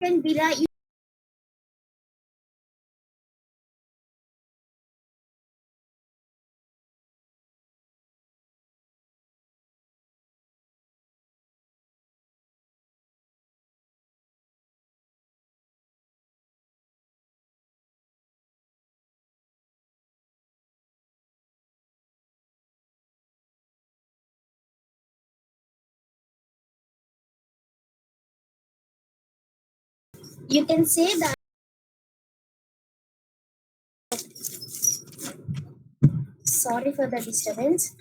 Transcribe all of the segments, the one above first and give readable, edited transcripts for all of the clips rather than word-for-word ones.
can derive. You can say that. Sorry for the disturbance.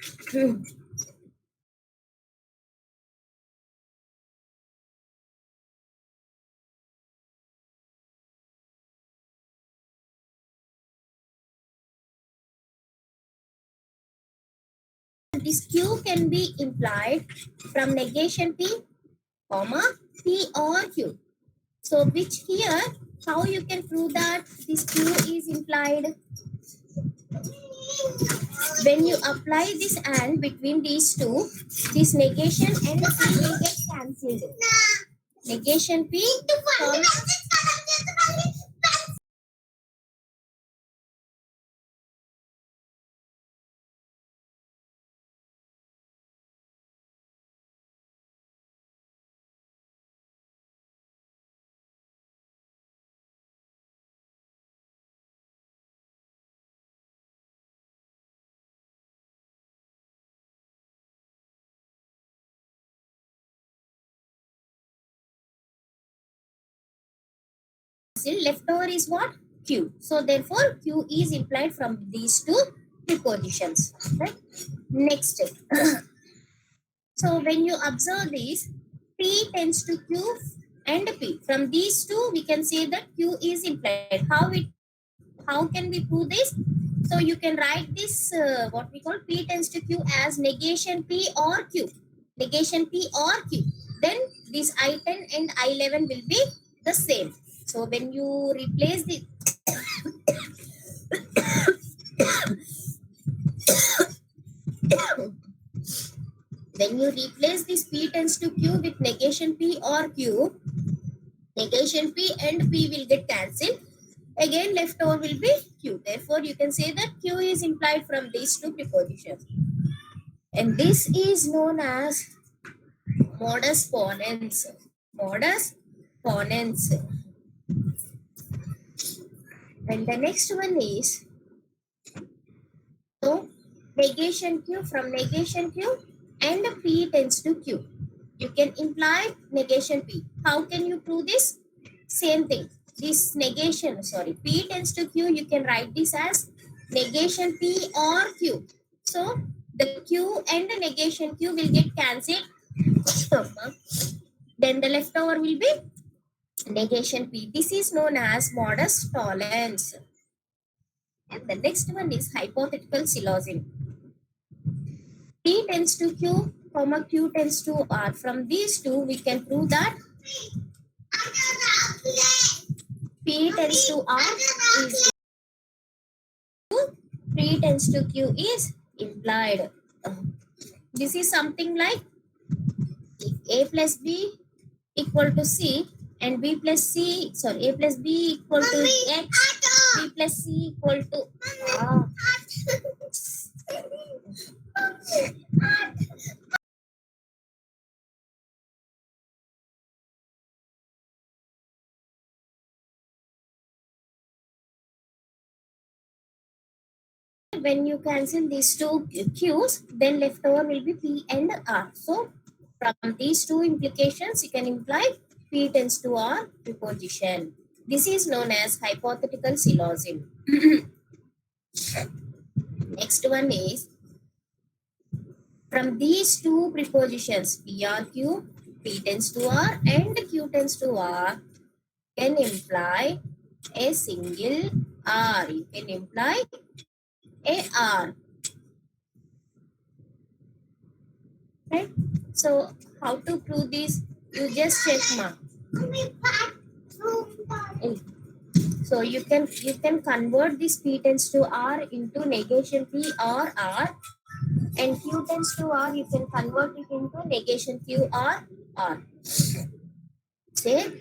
This Q can be implied from negation P, comma P or Q. So which here, how you can prove that this Q is implied? When you apply this and between these two, this negation and P will get cancelled. Negation P, comma, left over is what? Q. So therefore, Q is implied from these two prepositions. Right? Next. So when you observe this, P tends to Q and P. From these two, we can say that Q is implied. How can we prove this? So you can write this what we call P tends to Q as negation P or Q. Negation P or Q. Then this I10 and I11 will be the same. So when you replace the when you replace this P tends to Q with negation P or Q, negation P and P will get cancelled. Again, left over will be Q. Therefore, you can say that Q is implied from these two prepositions. And this is known as modus ponens. Modus ponens. And the next one is, so negation Q, from negation Q and P tends to Q. You can imply negation P. How can you prove this? Same thing. This negation, P tends to Q, you can write this as negation P or Q. So the Q and the negation Q will get cancelled. Then the leftover will be negation P. This is known as modus tollens. And the next one is hypothetical syllogism. P tends to Q, comma Q tends to R. From these two, we can prove that P tends to R is P tends to Q is implied. This is something like if A plus B equal to C and B plus C, A plus B equal to X, B plus C equal to when you cancel these two Q's, then left over will be P and R. So from these two implications, you can imply P tends to R preposition. This is known as hypothetical syllogism. Next one is, from these two prepositions, P R Q, P tends to R and Q tends to R, can imply a single R. You can imply a R. Right? So how to prove this? You just check mark. So you can convert this P tends to R into negation P or R, and Q tends to R, you can convert it into negation Q or R. Say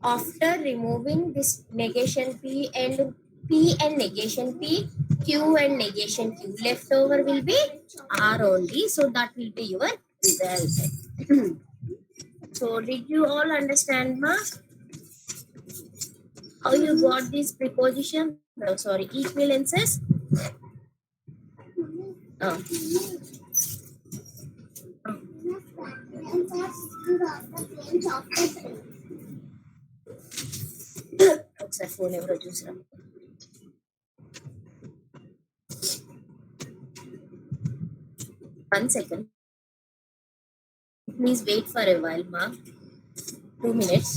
after removing this negation P and negation P, Q and negation Q, left over will be R only. So that will be your result. So did you all understand, ma? How you got this preposition? No, sorry, equivalences. Oh. ఒకసారి phone ఎవరో చూసిరా. 1 second. Please wait for a while, ma. 2 minutes.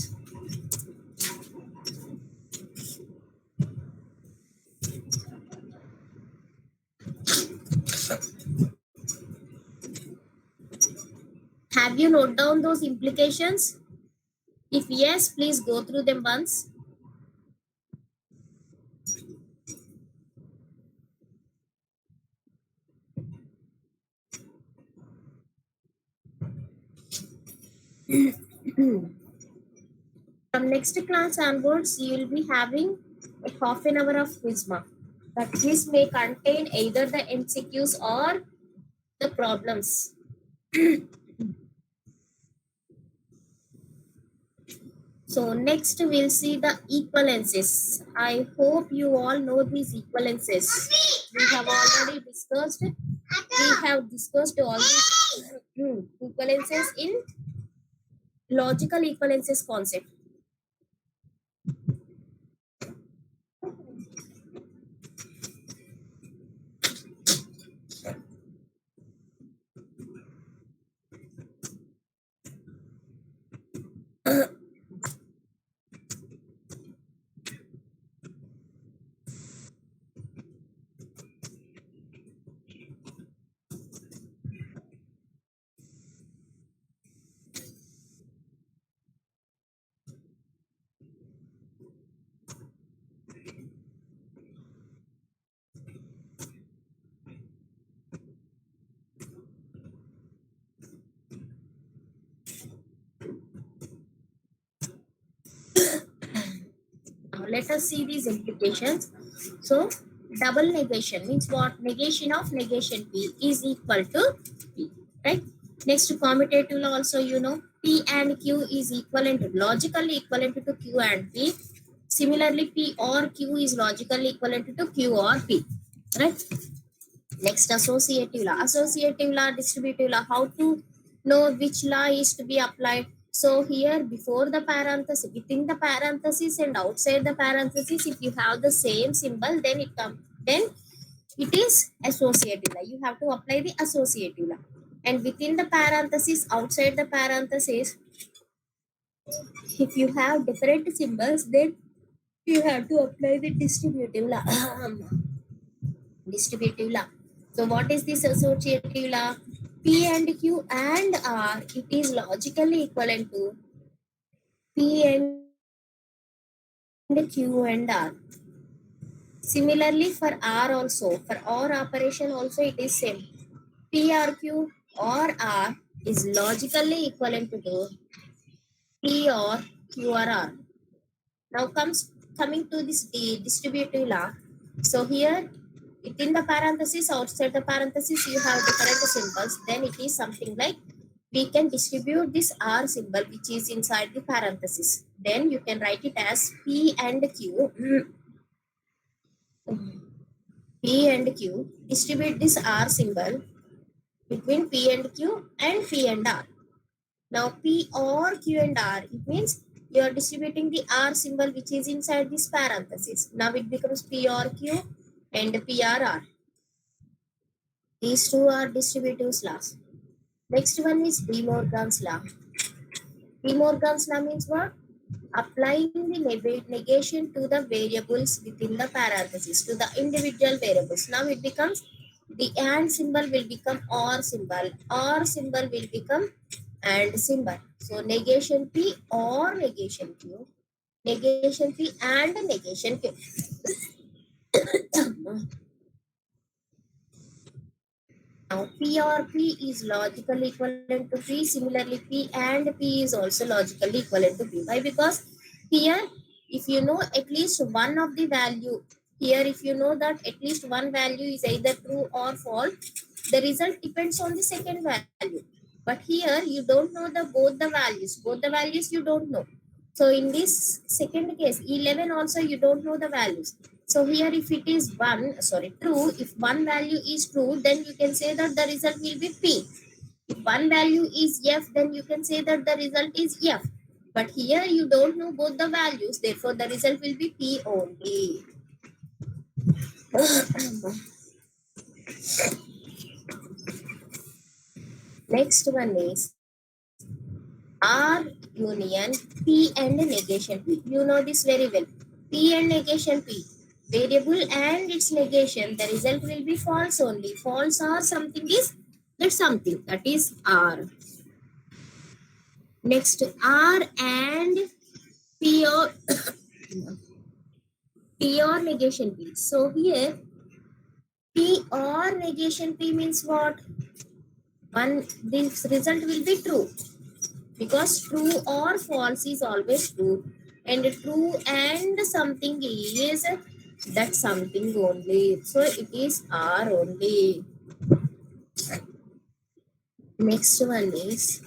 Have you noted down those implications? If yes, please go through them once. From next class onwards, you will be having a half an hour of quiz, ma. That quiz may contain either the MCQs or the problems. So next we'll see the equivalences. I hope you all know these equivalences. We have already discussed. We have discussed all these equivalences in logical equivalences concept. Let us see these implications. So double negation means what? Negation of negation P is equal to P, right? Next commutative law also, you know, P and Q is equivalent, logically equivalent to Q and P. Similarly, P or Q is logically equivalent to Q or P, right? Next, associative law. Associative law, distributive law. How to know which law is to be applied? So here, before the parenthesis, within the parenthesis and outside the parenthesis, if you have the same symbol, then it is associative law. You have to apply the associative law. And within the parenthesis, outside the parenthesis, if you have different symbols, then you have to apply the distributive law. Distributive law. So what is this associative law? P and Q and R, it is logically equivalent to P and Q and R. Similarly for R also, for OR operation also it is same. P or Q or R is logically equivalent to P or Q or R. Now coming to this distributive law. So here within the parenthesis, outside the parenthesis, you have different symbols. Then it is something like we can distribute this R symbol which is inside the parenthesis. Then you can write it as P and Q. P and Q. Distribute this R symbol between P and Q and P and R. Now P or Q and R, it means you are distributing the R symbol which is inside this parenthesis. Now it becomes P or Q and P or R. These two are distributive laws. Next one is De Morgan's law. De Morgan's law means what? Applying the negation to the variables within the parenthesis, to the individual variables. Now it becomes the and symbol will become or symbol. Or symbol will become and symbol. So negation P or negation Q. Negation P and negation Q. Now P or P is logically equivalent to P. Similarly, P and P is also logically equivalent to P. Why? Because Here, if you know at least one of the value, here if you know that at least one value is either true or false, the result depends on the second value. But here you don't know the both the values. Both the values you don't know. So in this second case, 11 also you don't know the values. So here if it is true, if one value is true, then you can say that the result will be P. If one value is F, then you can say that the result is F. But here you don't know both the values, therefore the result will be P only. Next one is R union P and negation P. You know this very well. P and negation P. Variable and its negation, the result will be false only. False or something is that something, that is R. Next, R and P or P or negation P. So here P or negation P means what? This result will be true, because true or false is always true, and true and something is that something only. So it is R only. Next one is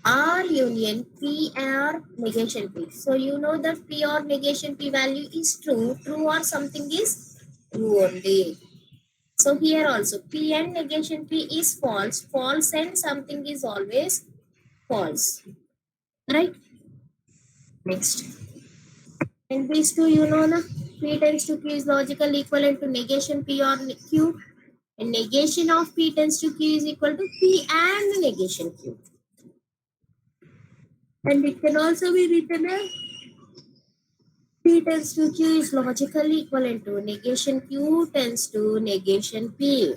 R union P or negation P. So you know that P or negation P value is true. True or something is true only. So here also P and negation P is false. False and something is always false. Right? Next. And these two you know na? P tends to Q is logical equivalent to negation P or Q. And negation of P tends to Q is equal to P and negation Q. And it can also be written as P tends to Q is logically equivalent to negation Q tends to negation P.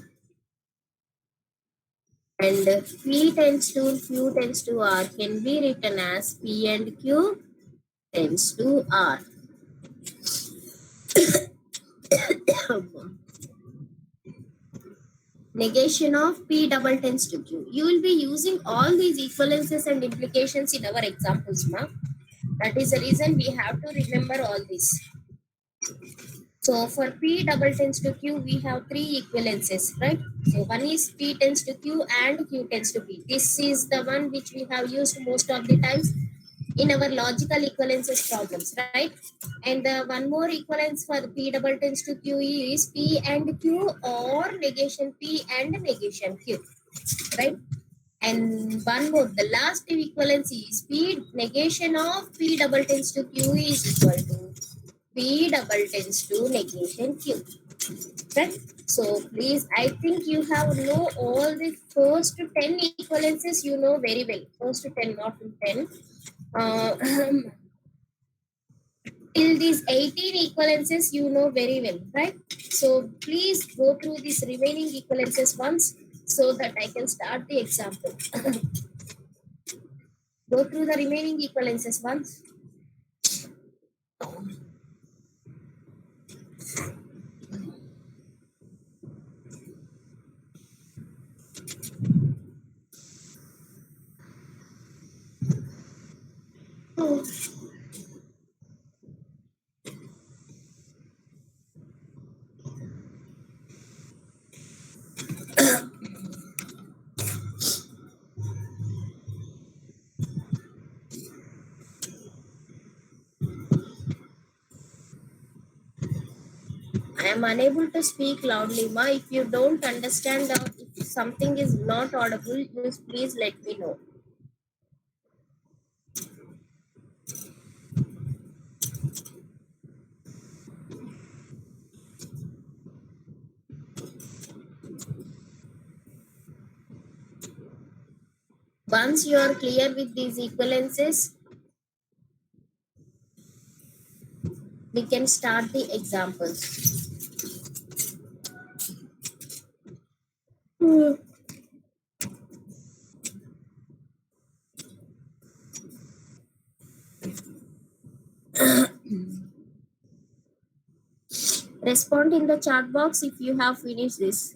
And P tends to Q tends to R can be written as P and Q tends to R. Negation of P double tends to Q. You will be using all these equivalences and implications in our examples, ma. That is the reason we have to remember all this. So for P double tends to Q, we have three equivalences, right? So one is P tends to Q and Q tends to P. This is the one which we have used most of the times in our logical equivalences problems, right? And one more equivalence for the P double tends to Q is P and Q or negation P and negation Q, right? And one more, the last equivalence is P negation of P double tends to Q is equal to P double tends to negation Q, right? So please, I think you have know all the first 10 equivalences you know very well. First 10, not 10. Uh, till these 18 equivalences you know very well, right? So please go through these remaining equivalences once so that I can start the example. Go through the remaining equivalences once. Oh. I am unable to speak loudly, ma. If you don't understand or if something is not audible, please let me know. Once you are clear with these equivalences, we can start the examples. Respond in the chat box if you have finished this.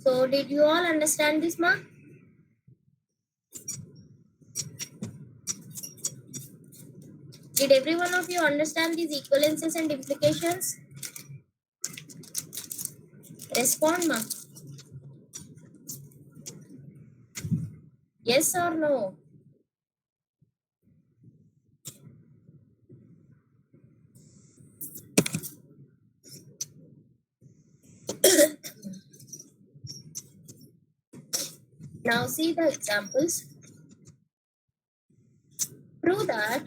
So did you all understand this, ma? Did every one of you understand these equivalences and implications? Respond, ma. Yes or no? Now see the examples. Prove that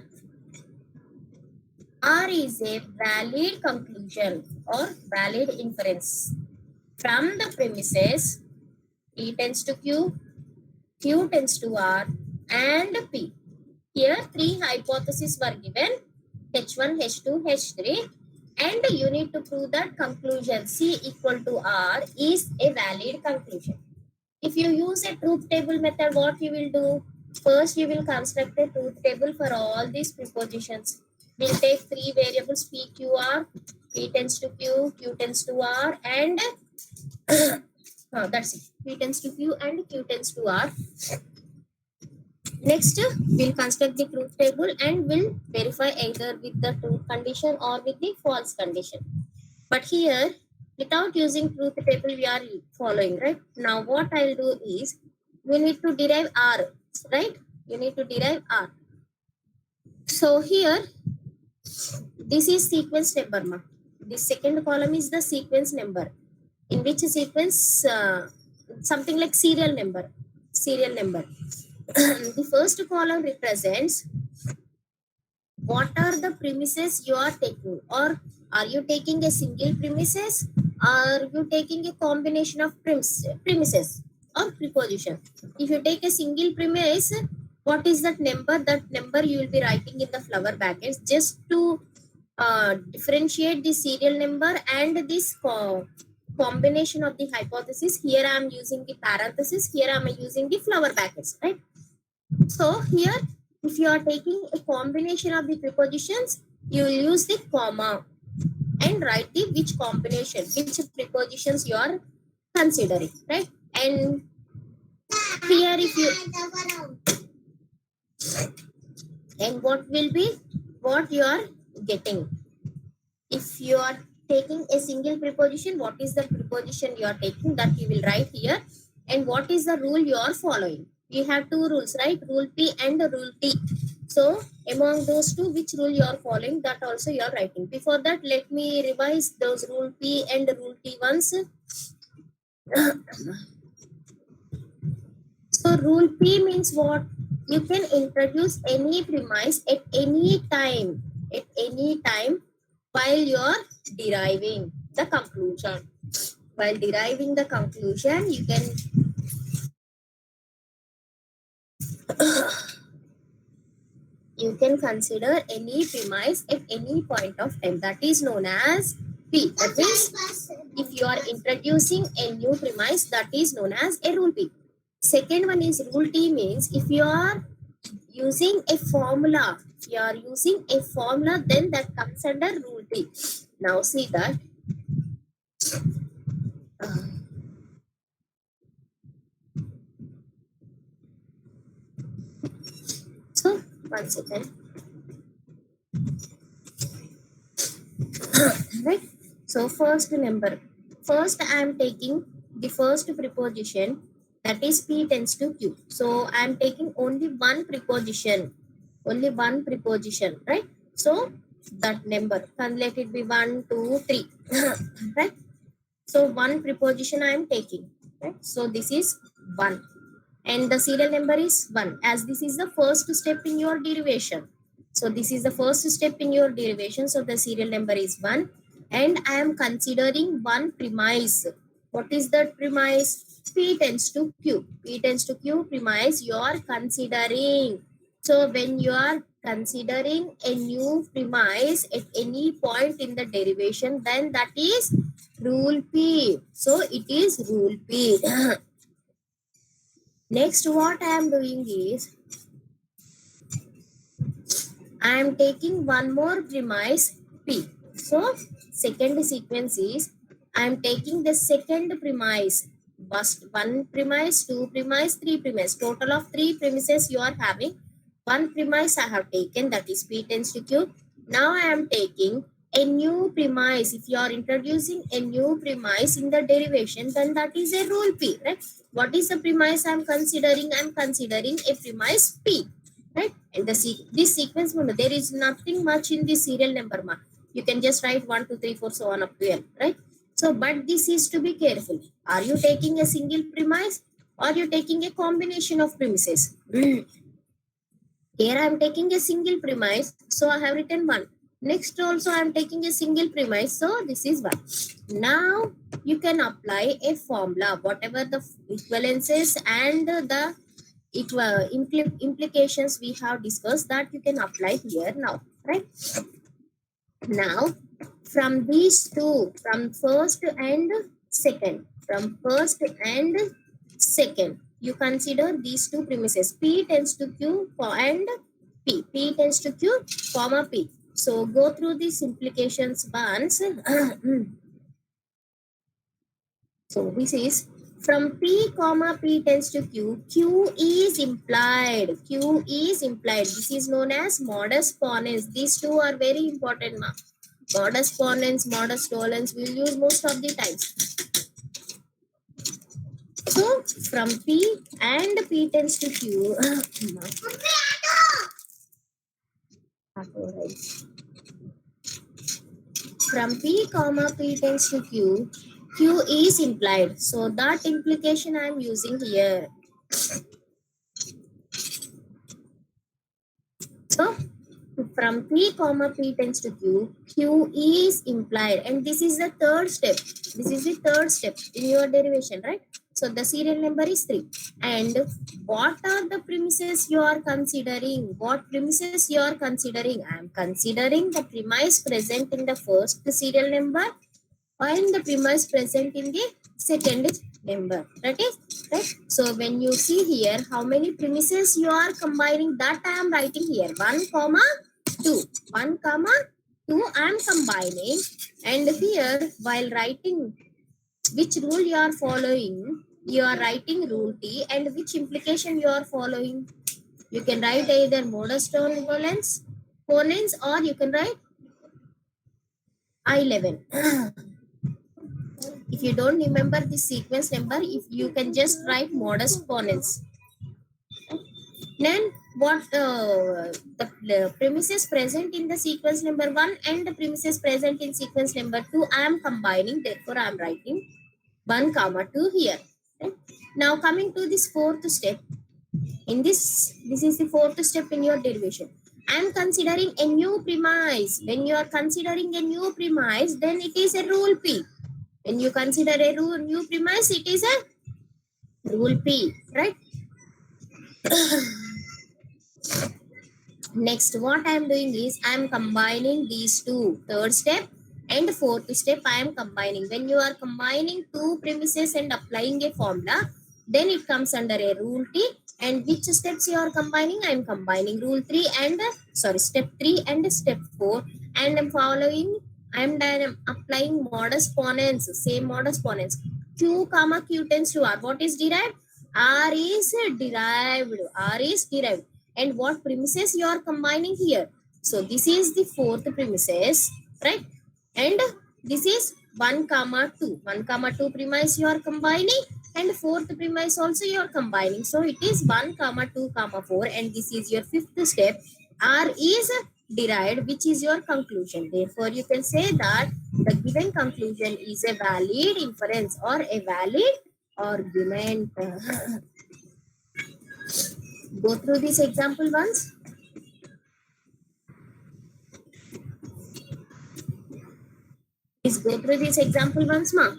R is a valid conclusion or valid inference from the premises P tends to Q, Q tends to R, and P. Here, three hypotheses were given, H1, H2, H3, and you need to prove that conclusion C equal to R is a valid conclusion. If you use a truth table method, what you will do? First, you will construct a truth table for all these prepositions. We'll take three variables P, Q, R. P tends to Q, Q tends to R, and that's it. P tends to Q and Q tends to R. Next, we'll construct the truth table and we'll verify either with the true condition or with the false condition. But here, without using truth table, we are following, right? Now, what I'll do is, we need to derive R, right? You need to derive R. So here, this is sequence number, ma. The second column is the sequence number. In which sequence, something like serial number. Serial number. The first column represents what are the premises you are taking, or are you taking a single premises, are you taking a combination of premises or preposition. If you take a single premise, what is that number you will be writing in the flower brackets just to differentiate the serial number and this combination of the hypothesis. Here I am using the parenthesis, here I am using the flower brackets, right? So here, if you are taking a combination of the prepositions, you will use the comma and write the which combination, which prepositions you are considering, right? And here if you, and what will be, what you are getting. If you are taking a single preposition, what is the preposition you are taking, that you will write here, and what is the rule you are following. You have two rules, right? Rule P and rule T. So among those two, which rule you are following, that also you are writing. Before that, let me revise those rule P and rule T once. So rule P means what? You can introduce any premise at any time, while you are deriving the conclusion. While deriving the conclusion, you can consider any premise at any point of time. That is known as P. That means if you are introducing a new premise, that is known as a rule P. Second one is rule T, means if you are using a formula, then that comes under rule T. Now see that. So, one second. Right? So, first I am taking the first preposition, that is P tends to Q. So, I am taking only one preposition, right? So, that number, and let it be 1, 2, 3, right? So, one preposition I am taking, right? So, this is 1. And the serial number is 1, as this is the first step in your derivation. So this is the first step in your derivation. So the serial number is 1, and I am considering one premise. What is that premise? P tends to Q. P tends to Q premise you are considering. So when you are considering a new premise at any point in the derivation, then that is rule P. So it is rule P. Next, what I am doing is, I am taking one more premise P. So, second sequence is, I am taking the second premise. First, one premise, two premise, three premise. Total of 3 premises you are having. One premise I have taken, that is P tends to Q. Now I am taking a new premise. If you are introducing a new premise in the derivation, then that is a rule P, right? What is the premise I am considering? I am considering a premise P, right? And this sequence, there is nothing much in the serial number. You can just write 1, 2, 3, 4, so on up to N, right? So, but this is to be careful. Are you taking a single premise, or you taking a combination of premises? Here I am taking a single premise, so I have written 1. Next also I am taking a single premise, so this is 1. Now you can apply a formula, whatever the equivalences and the implications we have discussed, that you can apply here now, right? Now from these two, from first and second, you consider these two premises, P tends to Q and P tends to Q, comma P. So go through these implications once. So this is from P comma P tends to Q, Q is implied. This is known as modus ponens. These two are very important. Modus ponens, modus tollens we will use most of the times. So from P and P tends to Q. From P comma P tends to Q, Q is implied. So that implication I am using here. So from P comma P tends to Q, Q is implied. And this is the third step. In your derivation, right? So the serial number is 3. And what are the premises you are considering? What premises you are considering? I am considering the premise present in the first serial number and the premise present in the second number. That is right. So when you see here how many premises you are combining, that I am writing here 1 comma 2. 1 comma 2 I am combining, and here while writing which rule you are following, you are writing rule T, and which implication you are following. You can write either modus tollens, or you can write I11. If you don't remember the sequence number, if you can just write modest ponens. Then what the premises present in the sequence number 1 and the premises present in sequence number 2, I am combining, therefore I am writing 1 comma 2 here. Right? Now coming to this fourth step, in this is the fourth step in your derivation. I am considering a new premise. When you are considering a new premise, then it is a rule P. When you consider a new premise, it is a rule P, right? Next, what I am doing is I am combining these two, third step and fourth step I am combining. When you are combining two premises and applying a formula, then it comes under a rule T. And which steps you are combining? I am combining rule 3 and step 3 and step 4, and I'm following. I am applying modus ponens, same modus ponens. Q comma Q tends to R. What is derived? R is derived. R is derived. And what premises you are combining here? So this is the fourth premises, right? And this is 1 comma 2. 1 comma 2 premise you are combining, and fourth premise also you are combining. So it is 1 comma 2 comma 4, and this is your fifth step. R is derived, which is your conclusion. Therefore, you can say that the given conclusion is a valid inference or a valid argument. Go through this example once. Please go through this example once, ma.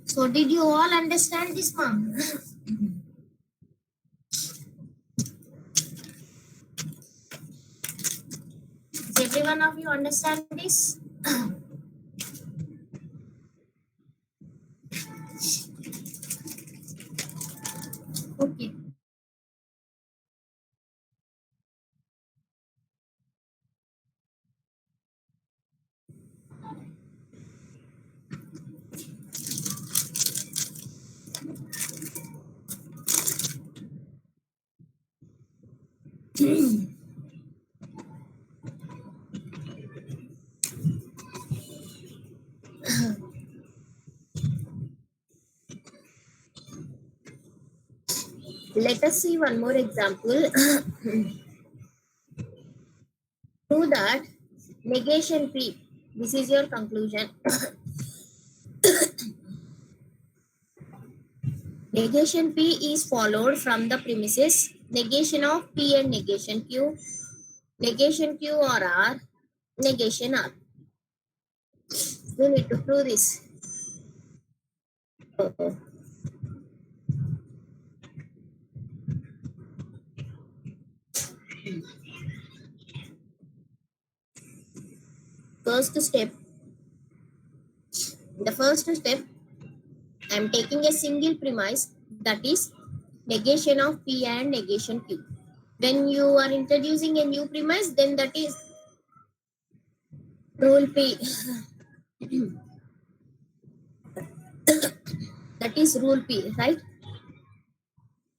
So did you all understand this, ma'am? Does every one of you understand this? Okay. Let us see one more example. Prove that negation P. This is your conclusion. Negation P is followed from the premises negation of P and negation Q, negation Q or R, negation R. You need to prove this. First step. The first step, I am taking a single premise, that is negation of P and negation Q. When you are introducing a new premise, then that is rule P. That is rule P, right?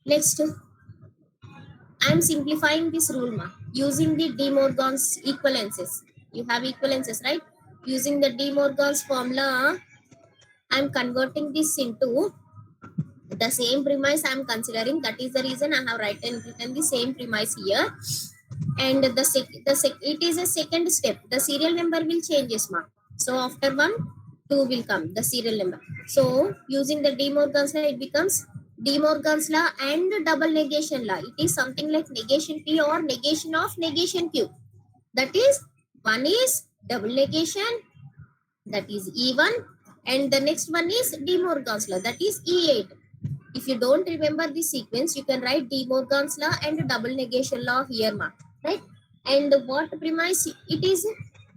Next, I am simplifying this rule using the De Morgan's equivalences. You have equivalences, right? Using the De Morgan's formula, I am converting this into the same premise I am considering. That is the reason I have written the same premise here. And it is a second step. The serial number will changes, so after 1, 2 will come, the serial number. So using the De Morgan's law, it becomes De Morgan's law and double negation law. It is something like negation P or negation of negation Q. That is, one is double negation, that is E1, and the next one is De Morgan's law, that is E8. If you don't remember the sequence, you can write De Morgan's law and double negation law here, right? And what premise it is?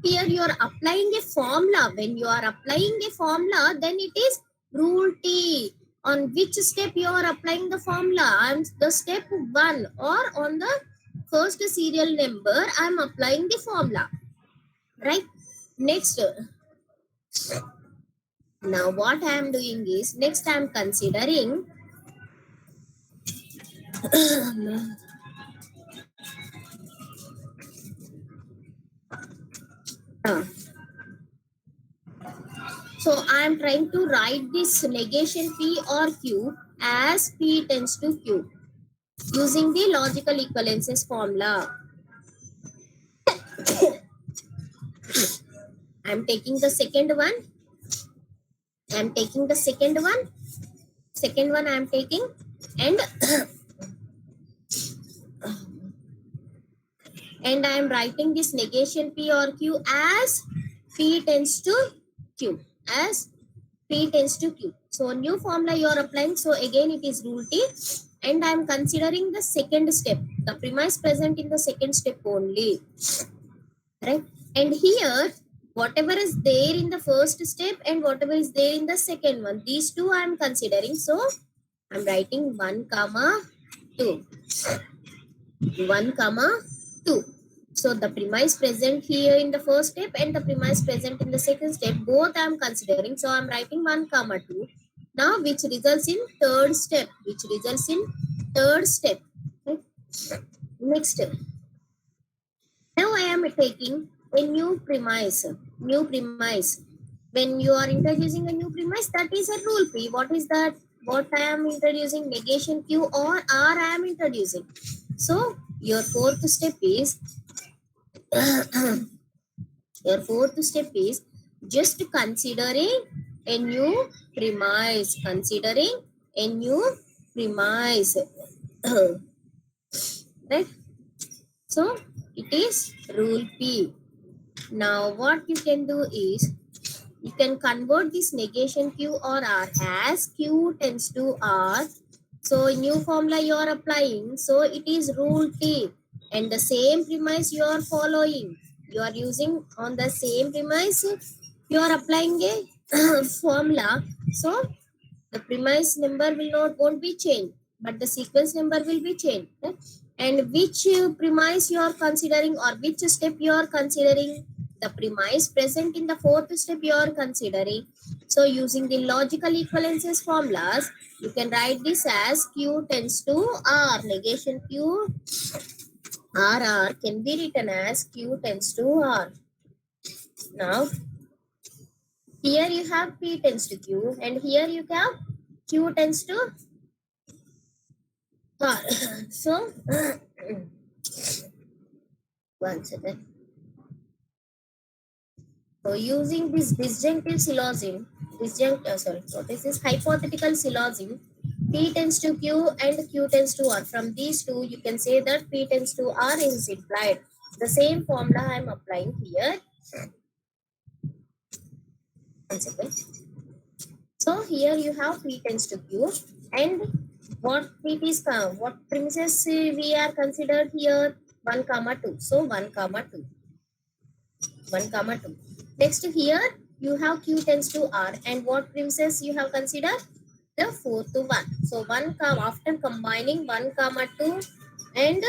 Here you are applying a formula. When you are applying a formula, then it is rule T. On which step you are applying the formula? On the step 1 or on the first serial number, I am applying the formula, right? Next, now what I am doing is, next I am considering uh, so I am trying to write this negation P or Q as P tends to Q using the logical equivalences formula. I am taking the second one. I am taking the second one. Second one I am taking, and and I am writing this negation P or Q as P tends to Q, as P tends to Q. So new formula you are applying. So again it is rule T, and I am considering the second step, the premise present in the second step only, right? And here whatever is there in the first step and whatever is there in the second one, these two I am considering. So I am writing 1 comma 2, 1 comma 2. So the premise present here in the first step and the premise present in the second step, both I am considering. So I am writing 1 comma 2. Now which results in third step, which results in third step. Okay. Next, now I am taking a new premise. New premise. When you are introducing a new premise, that is a rule P. What is that? What I am introducing? Negation Q or R I am introducing. So your fourth step is your fourth step is just considering a new premise. Considering a new premise. Right? So it is rule P. Now what you can do is, you can convert this negation Q or R as Q tends to R. So new formula you are applying. So it is rule T, and the same premise you are following. You are using on the same premise. You are applying a formula. So the premise number won't be changed, but the sequence number will be changed. Right? And which premise you are considering, or which step you are considering, the premise present in the fourth step you are considering. So using the logical equivalences formulas, you can write this as Q tends to R. Negation Q R R can be written as Q tends to R. Now here you have P tends to Q, and here you have Q tends to R. So one second. So using this disjunctive syllogism, what is this? Hypothetical syllogism, P tends to Q and Q tends to R. From these two, you can say that P tends to R is implied. The same formula I am applying here. One second. So here you have P tends to Q, and what premises we are considered here? 1 comma 2. So 1 comma 2. 1 comma 2. Next here you have Q tends to R, and what premises you have considered? The 4 to 1. So 1 comma, after combining 1 comma 2 and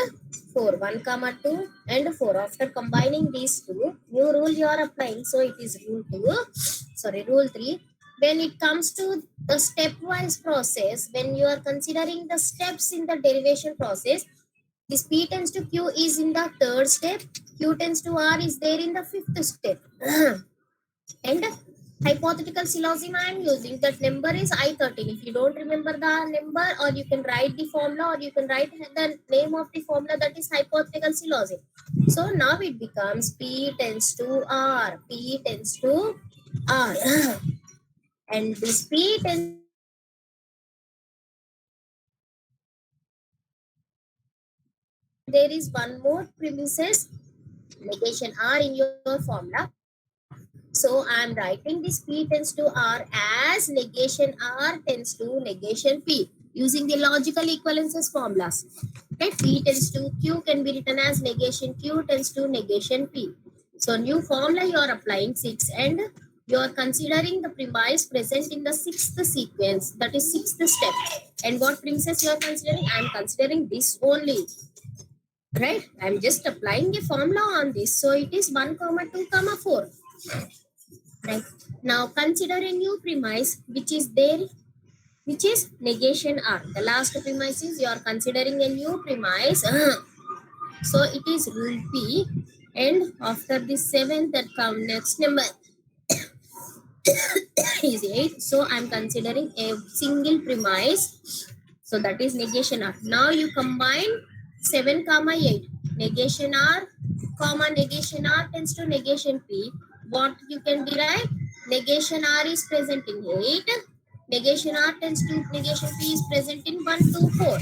4, 1 comma 2 and 4, after combining these two, new rule you are applying. So it is rule 3. When it comes to the stepwise process, when you are considering the steps in the derivation process, this P tends to Q is in the third step, Q tends to R is there in the fifth step. And hypothetical syllogism I am using, that number is I13. If you don't remember the number, or you can write the formula, or you can write the name of the formula, that is hypothetical syllogism. So now it becomes P tends to R, P tends to R. And this P tends, there is one more premises, negation R in your formula. So I'm writing this P tends to R as negation R tends to negation P using the logical equivalences formulas. Okay, P tends to Q can be written as negation Q tends to negation P. So new formula you are applying 6 and you are considering the premise present in the sixth sequence, that is sixth step. And what premises you are considering? I am considering this only. Right? I am just applying a formula on this. So it is 1, 2, 4. Right. Now consider a new premise which is there, which is negation R. The last premise is you are considering a new premise. So it is rule P, and after the seventh that come next number is 8. So I'm considering a single premise. So that is negation R. Now you combine 7, 8. Negation R, comma negation R tends to negation P. What you can derive? Negation R is present in 8. Negation R tends to negation P is present in 1, 2, 4.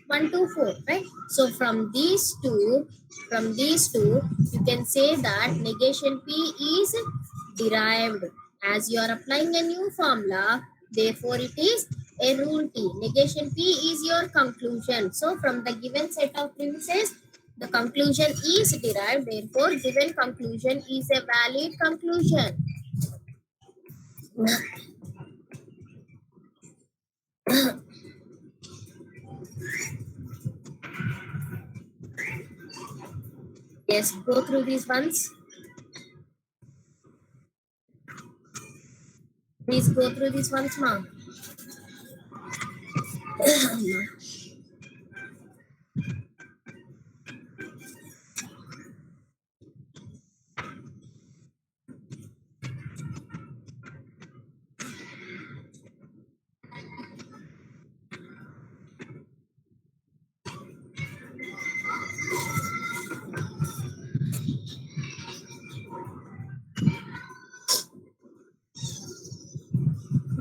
1, 2, 4, right? So from these two, you can say that negation P is derived. As you are applying a new formula, therefore it is a rule T. Negation P is your conclusion. So from the given set of premises, the conclusion is derived. Therefore, given conclusion is a valid conclusion. Yes, go through these ones. Please go through these ones, ma'am.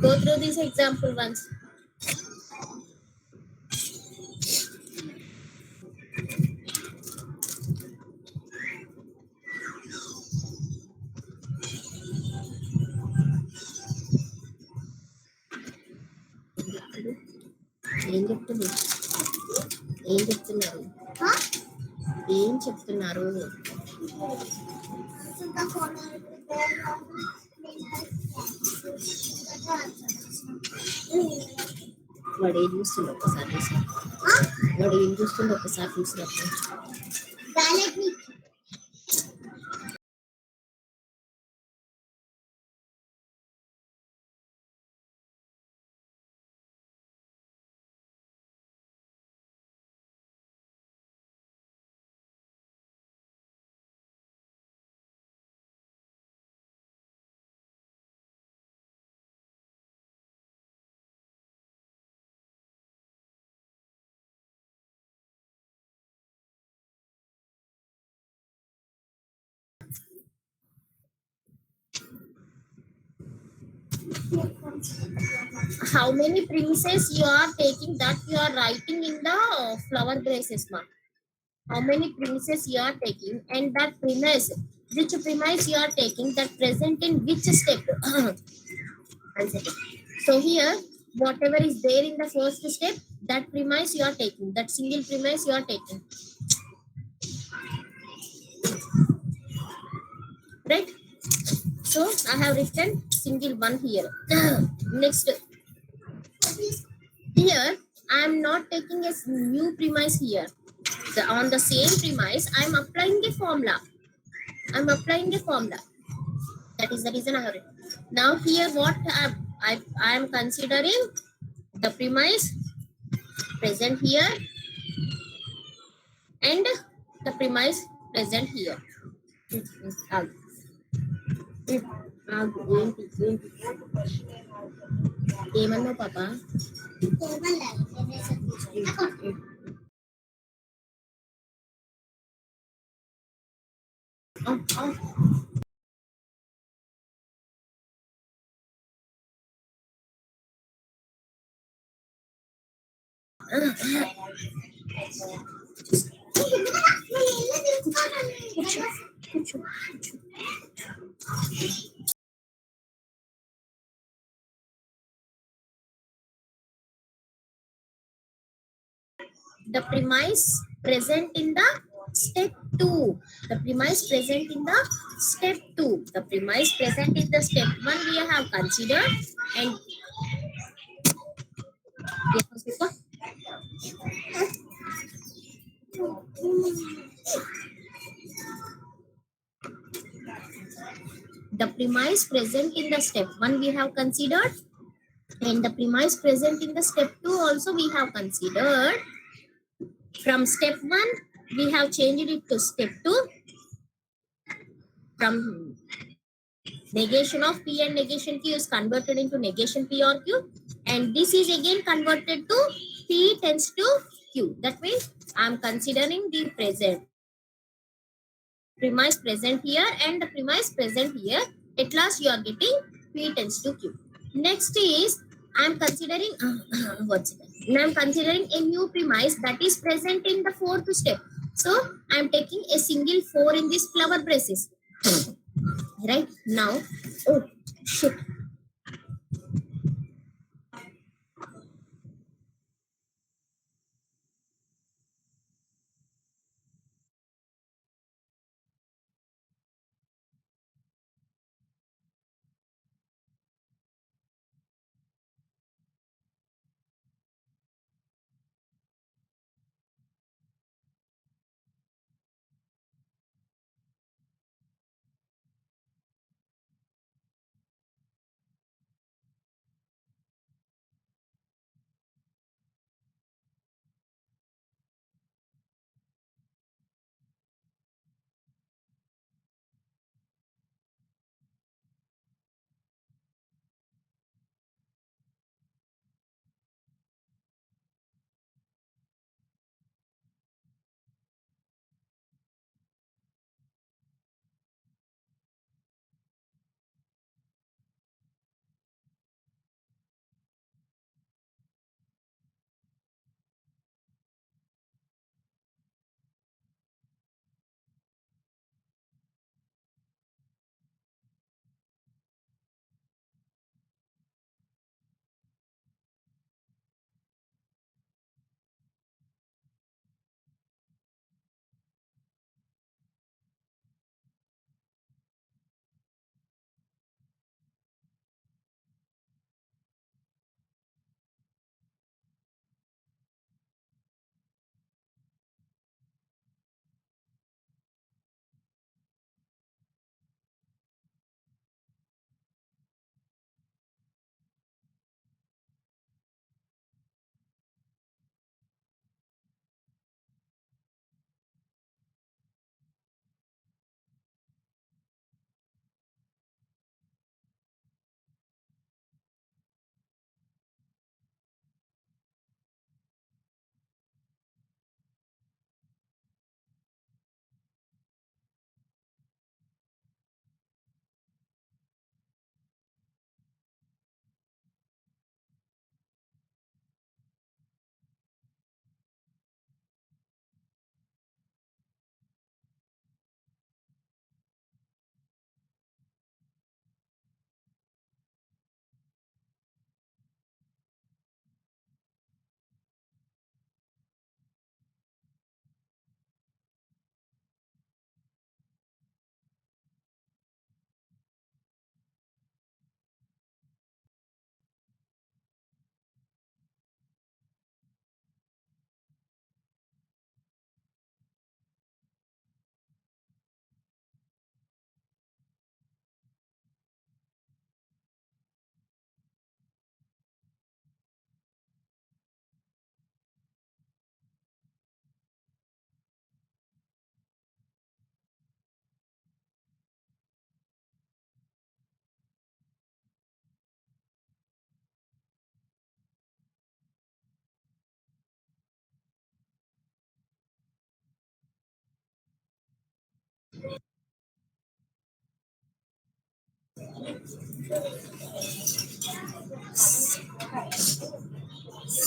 Go through these example ones. ఏం చెప్తున్నారు ఏం చెప్తున్నారు ఏం చెప్తున్నారు వాడు ఏం చూస్తుండో ఒకసారి చూసినప్పుడు వాడు ఏం చూస్తుండో ఒకసారి చూసినప్పుడు how many premises you are taking that you are writing in the flower braces, ma? How many premises you are taking and that premise, which premise you are taking that present in which step? So here, whatever is there in the first step, that premise you are taking, that single premise you are taking, right? So I have written single one here. Next, here I am not taking a new premise here. On the same premise, I am applying a formula. That is the reason I have written. Now here, what I am considering the premise present here and the premise present here. ఏమన్నావు పాప the premise present in the step 2. The premise present in the step 2. The premise present in the step 1 we have considered, and the premise present in the step 1 we have considered, and the premise present in the step 2 also we have considered. From step 1 we have changed it to step 2. From negation of P and negation Q is converted into negation P or Q, and this is again converted to P tends to Q. That means I am considering the present premise present here and the premise present here. At last you are getting P tends to Q. Next is I am considering what's it? Now I am considering a new premise that is present in the fourth step. So I am taking a single 4 in this flower braces. Right now, oh shit.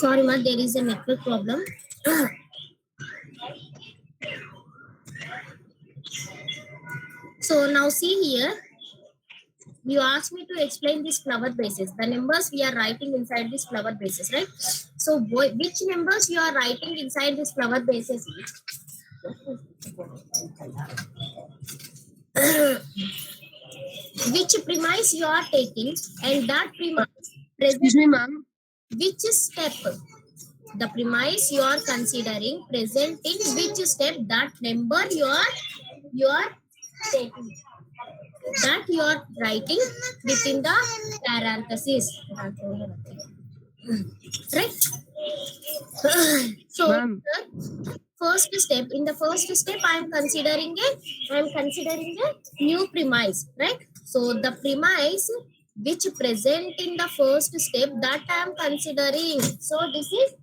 Sorry, ma, there is a network problem. So now see here. you asked me to explain this flower basis. The numbers we are writing inside this flower basis, right? So which numbers you are writing inside this flower basis? Which premise you are taking, and that premise Excuse me, ma'am. which step, the premise you are considering present in which step, that number you are taking, that you are writing within the parenthesis, right? So Ma'am. first step, in the first step I am considering a new premise, right? So the premise which present in the first step, that I am considering. So this is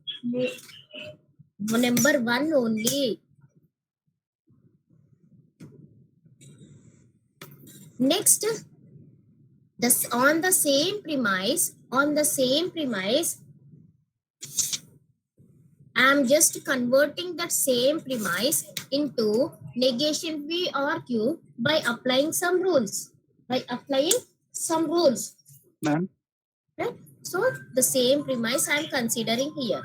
number 1 only. Next, this on the same premise, I am just converting that same premise into negation V or Q by applying some rules. Ma'am. Right? So the same premise I am considering here.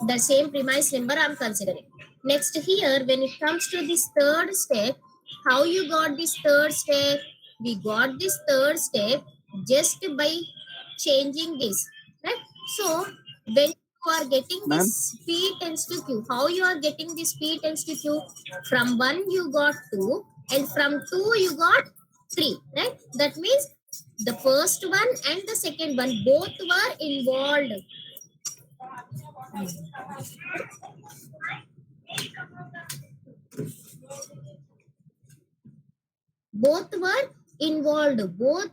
The same premise number I am considering. Next here, when it comes to this third step, how you got this third step? We got this third step just by changing this. Right? So when you are getting this P tends to Q, how you are getting this P tends to Q? From 1 you got 2 and from 2 you got 3. Right? That means the first one and the second one both were involved. Both were involved. Both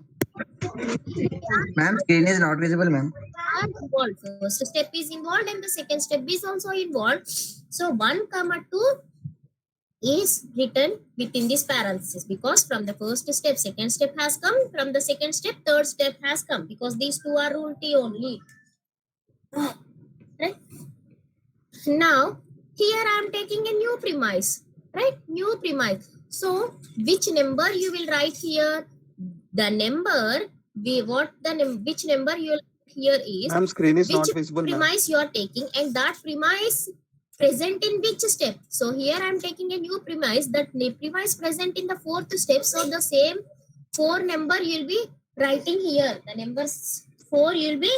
Ma'am, screen is not visible, ma'am. are involved. First step is involved and the second step is also involved. So 1, 2 is written within this parenthesis because from the first step, second step has come. From the second step, third step has come because these two are rule T only. Right? Now, here I am taking a new premise. Right? New premise. So, which number you will write here? The number, which number you will write here is, Ma'am, screen is not which visible, ma'am. premise you are taking, and that premise present in which step. So here I am taking a new premise, that premise present in the fourth step. So the same 4 number you will be writing here. The numbers 4 you will be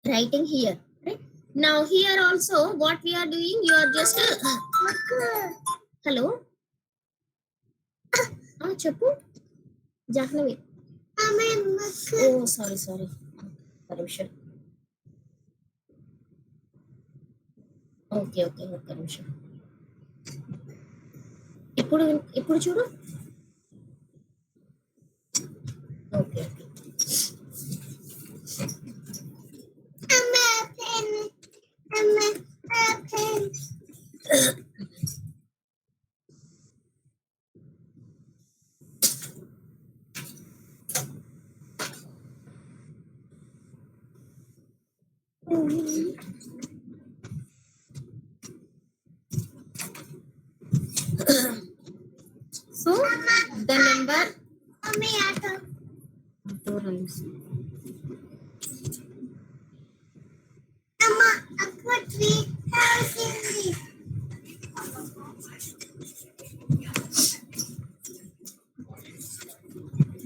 writing here. Right? Now here also what we are doing, you are just hello. Chappu Jahnavi. Oh, sorry. Corruption. Okay ఒక్క నిమిషం. ఇప్పుడు చూడు. Okay. So the number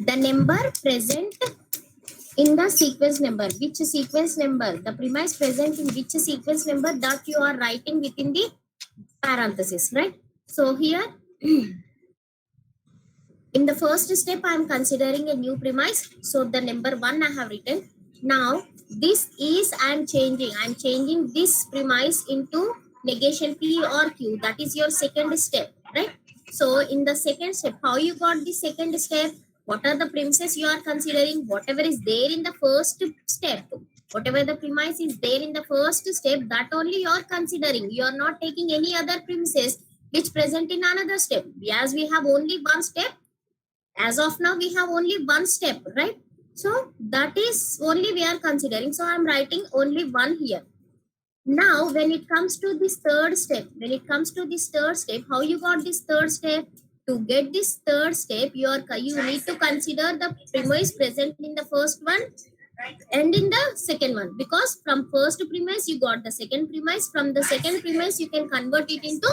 the number present in the sequence number, which sequence number, the premise present in which sequence number, that you are writing within the parenthesis, right? So here in the first step I am considering a new premise, so the number 1 I have written. Now this is I am changing this premise into negation P or Q, that is your second step, right? So in the second step, how you got the second step? What are the premises you are considering? Whatever is there in the first step, whatever the premise is there in the first step, that only you are considering. You are not taking any other premises which present in another step. As we have only one step, as of now we have only one step, right? So that is only we are considering. So I'm writing only one here. Now when it comes to this third step, how you got this third step? to get this third step, you need to consider the premise present in the first one and in the second one, because from first premise you got the second premise, from the second premise you can convert it into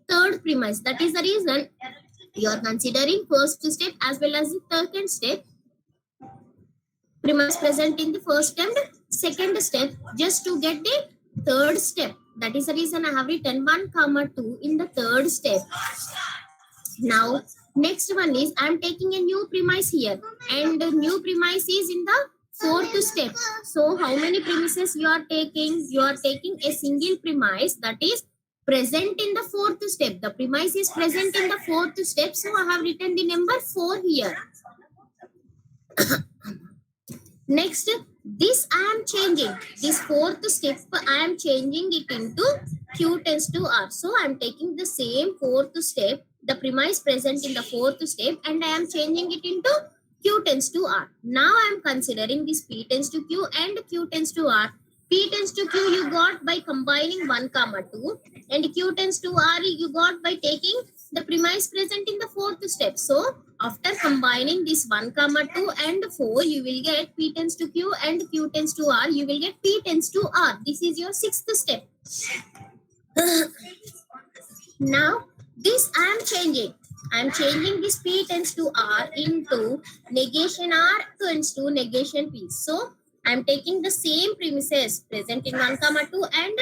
third premise. That is the reason you are considering first step as well as the second step, premise present in the first and second step, just to get the third step. That is the reason I have written 1 comma 2 in the third step. Now next one is I am taking a new premise here, and the new premise is in the fourth step. So how many premises you are taking? You are taking a single premise that is present in the fourth step. The premise is present in the fourth step, so I have written the number 4 here. Next, this I am changing. This fourth step I am changing it into Q tends to R. So I am taking the same fourth step, the premise present in the fourth step, and I am changing it into Q tends to R. Now I am considering this P tends to Q and Q tends to R. P tends to Q you got by combining 1 comma 2, and Q tends to R you got by taking the premise present in the fourth step. So after combining this 1 comma 2 and 4, you will get P tends to Q and Q tends to R. You will get P tends to R. This is your sixth step. Now this I am changing. I am changing this P tends to R into negation R tends to negation P. So I am taking the same premises present in 1 comma 2 and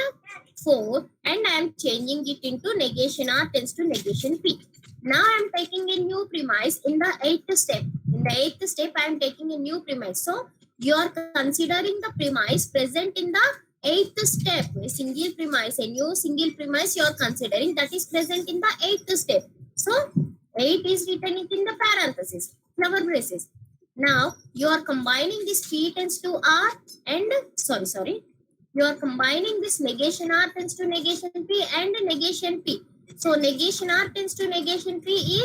4, and I am changing it into negation R tends to negation P. Now I am taking a new premise in the 8th step. In the 8th step, I am taking a new premise. So you are considering the premise present in the 8th step. A single premise, a new single premise you are considering that is present in the 8th step. So 8 is written in the parenthesis, flower braces. Now you are combining this P tends to R and you are combining this negation R tends to negation P and negation P. So negation R tends to negation P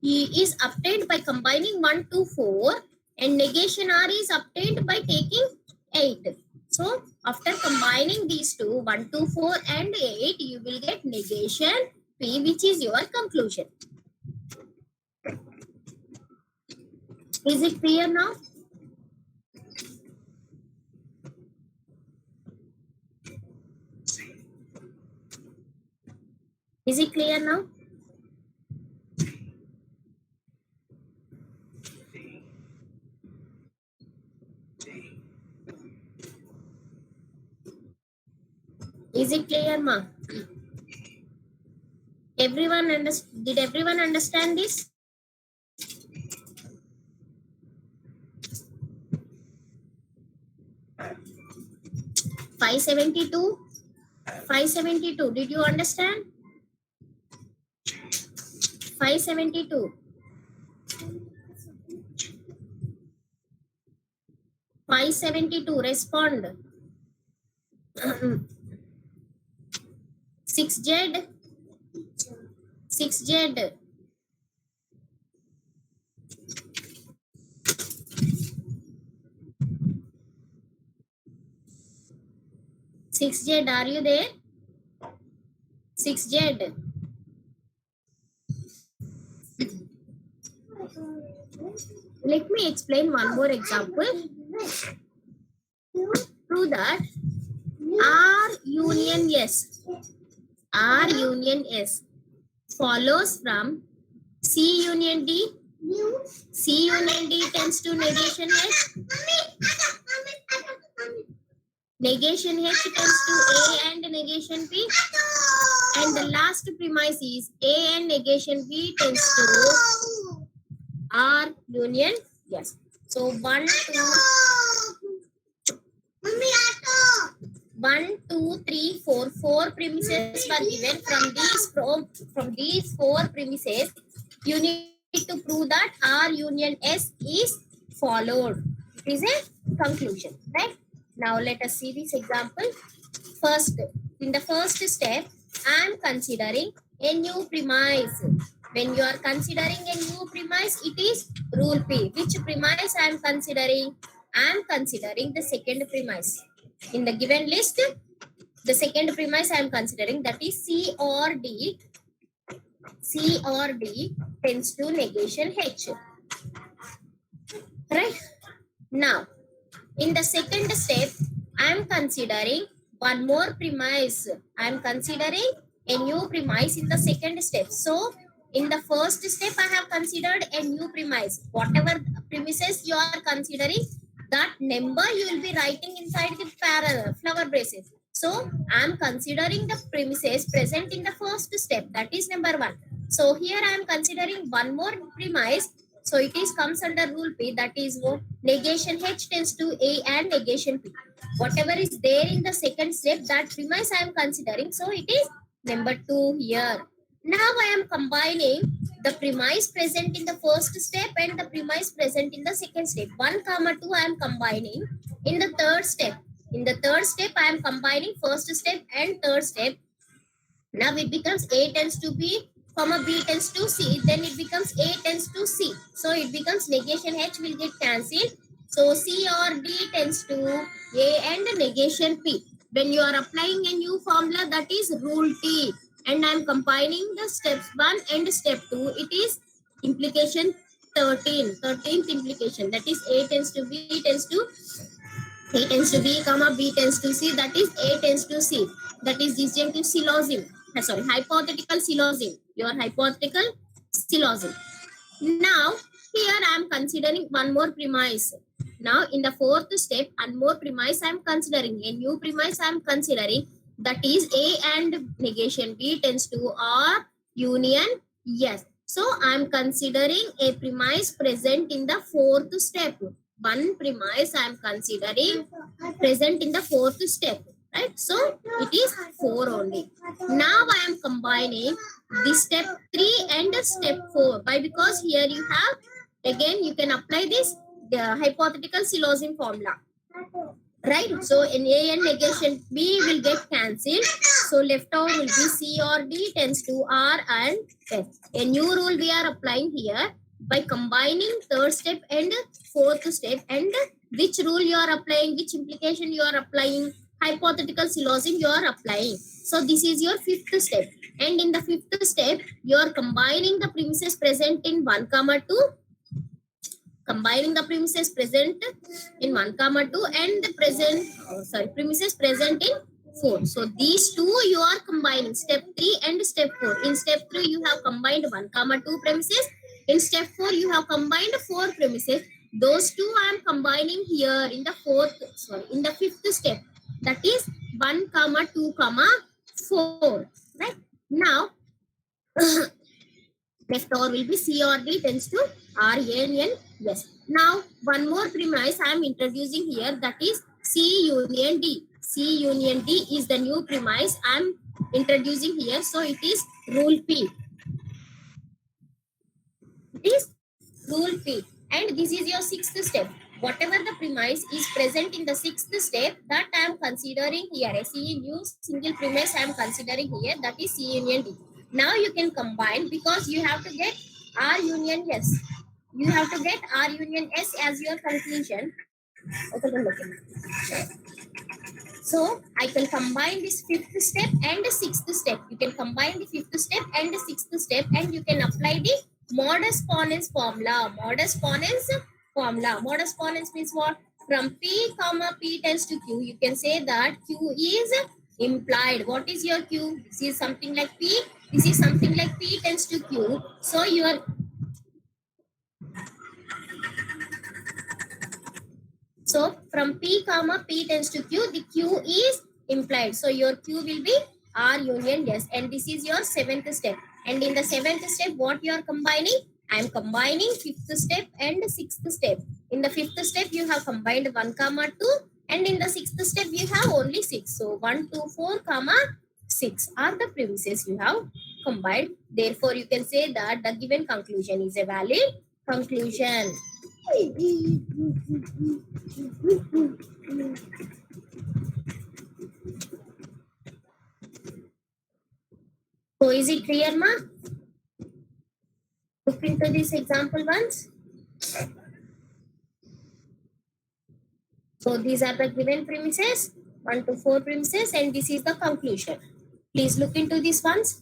is obtained by combining 1 to 4, and negation R is obtained by taking 8. So after combining these two, 1 to 4 and 8, you will get negation P, which is your conclusion. Is it clear now? Is it clear now? Is it clear, ma? Did everyone understand this? $572. Did you understand? 572. 572. Respond. 6Z. 6Z. 6Z, are you there? 6Z. Let me explain one more example. Prove that R union S follows from C union D. C union D tends to negation H. Negation H tends to A and negation P. And the last premise is A and negation B tends to R union yes. So 1, 2, 3, 4. 4 premises were given. From these 4 premises, you need to prove that R union S is followed. It is a conclusion, right? Now let us see this example. First, in the first step, I am considering a new premise. When you are considering a new premise, it is rule P. Which premise I am considering? I am considering the second premise. In the given list, the second premise I am considering, that is C or D tends to negation H. Right? Now, in the second step, I am considering one more premise. I am considering a new premise in the second step. So, in the first step, I have considered a new premise. Whatever premises you are considering, that number you will be writing inside the flower braces. So, I am considering the premises present in the first step. That is number one. So, here I am considering one more premise. So, it is comes under rule P. That is what negation H tends to A and negation P. Whatever is there in the second step, that premise I am considering. So, it is number 2 here. Now I am combining the premise present in the first step and the premise present in the second step. 1, 2 I am combining in the third step. In the third step, I am combining first step and third step. Now it becomes A tends to B, comma B tends to C. Then it becomes A tends to C. So it becomes negation H will get cancelled. So C or D tends to A and negation P. When you are applying a new formula, that is rule T. And I am combining the steps 1 and step 2. It is implication 13. 13th implication. That is A tends to B tends to A tends to B, comma B tends to C. That is A tends to C. That is disjunctive syllogism. Sorry, hypothetical syllogism. Your hypothetical syllogism. Now, here I am considering one more premise. Now, in the fourth step, one more premise I am considering. A new premise I am considering. That is A and negation B tends to R union yes. So, I am considering a premise present in the fourth step. One premise I am considering present in the fourth step. Right? So, it is 4 only. Now, I am combining this step 3 and step 4. Why? Because here you have, again, you can apply this the hypothetical syllogism formula. Right? So, in A and negation B will get cancelled. So, left out will be C or D tends to R and F. A new rule we are applying here by combining third step and fourth step, and which rule you are applying, which implication you are applying, hypothetical syllogism you are applying. So this is your fifth step, and in the fifth step you are combining the premises present in 1, 2, combining the premises present in 1, 2 and the premises present in 4. So these two you are combining, step 3 and step 4. In step 3 you have combined 1, 2 premises. In step 4 you have combined 4 premises. Those two I am combining here in the fifth step. That is 1, 2, 4. Right? Now left over will be C or D tends to R, A, N, yes. Now, one more premise I am introducing here, that is C union D. C union D is the new premise I am introducing here. So, it is rule P. It is rule P. And this is your sixth step. Whatever the premise is present in the sixth step, that I am considering here. A C new single premise I am considering here, that is C union D. Now you can combine, because you have to get R union S. You have to get R union S as your conclusion. So I can combine this fifth step and the sixth step. You can combine the fifth step and the sixth step, and you can apply the modus ponens formula. Modus ponens formula. Modus ponens means what? From P, P tends to Q. You can say that Q is implied. What is your Q? This is something like P. This is something like P tends to Q. So your from P, P tends to Q, the Q is implied. So your Q will be R union S, and this is your seventh step. And in the seventh step, what you are combining? I am combining fifth step and sixth step. In the fifth step, you have combined 1, 2, and in the sixth step, you have only 6. So 1, 2, 4, 6 are the premises you have combined. Therefore, you can say that the given conclusion is a valid conclusion. So is it clear, ma? Look into this example once. So these are the given premises, 1 to 4 premises, and this is the conclusion. Please look into this once.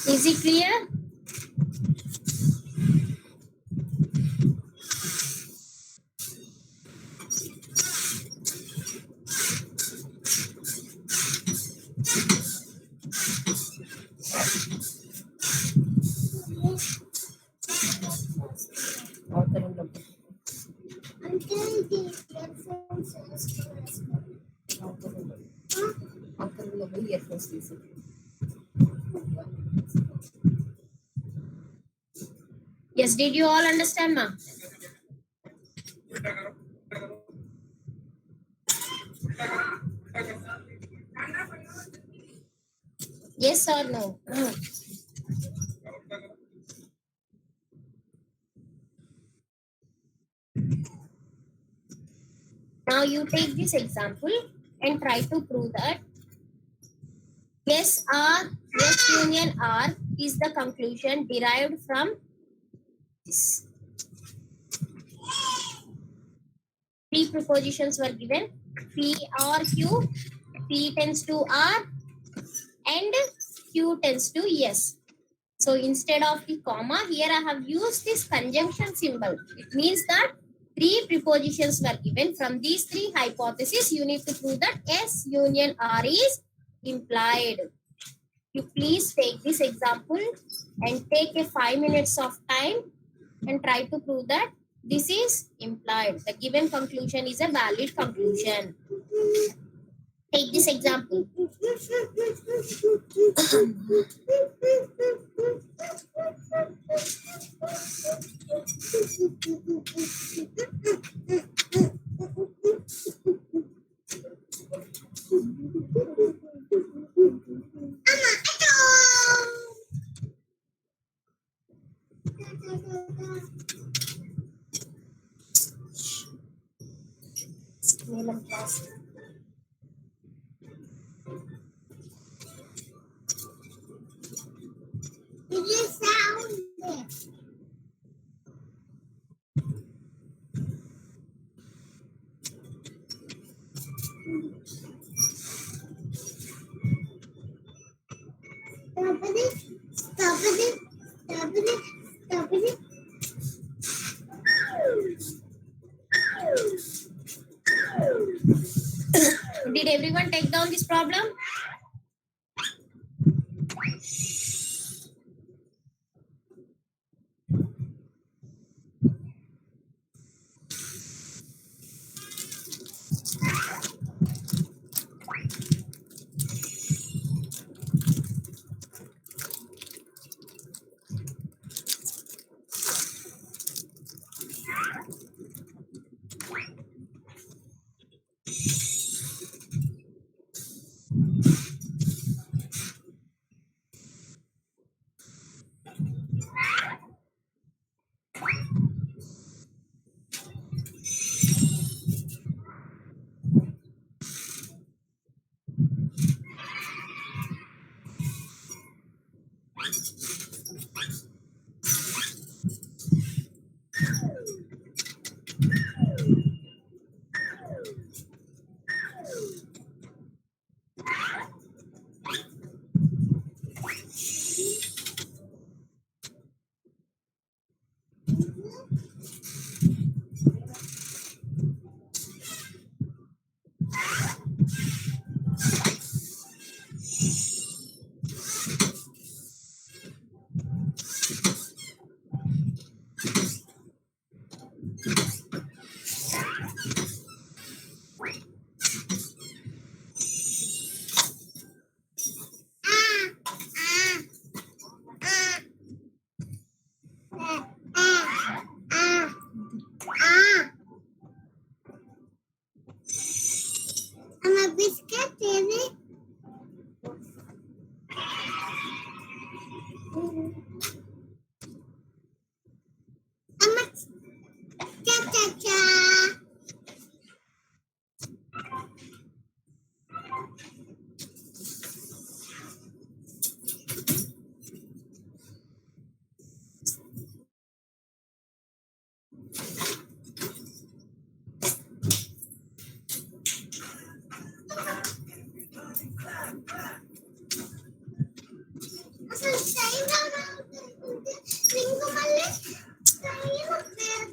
Is it clear? Yes, did you all understand, ma'am? Yes or no? Now you take this example and try to prove that yes union R is the conclusion derived from this. Three propositions were given: P or Q, P tends to R, and Q tends to yes. So instead of the comma, here I have used this conjunction symbol. It means that three prepositions were given. From these three hypotheses, you need to prove that S union R is implied. You please take this example and take a 5 minutes of time and try to prove that this is implied. The given conclusion is a valid conclusion. Take this example. Did everyone take down this problem? I'm a biscuit, baby. I'm a cha-cha-cha. అసలు time రావట్లేదు. ఇంకో మళ్ళీ time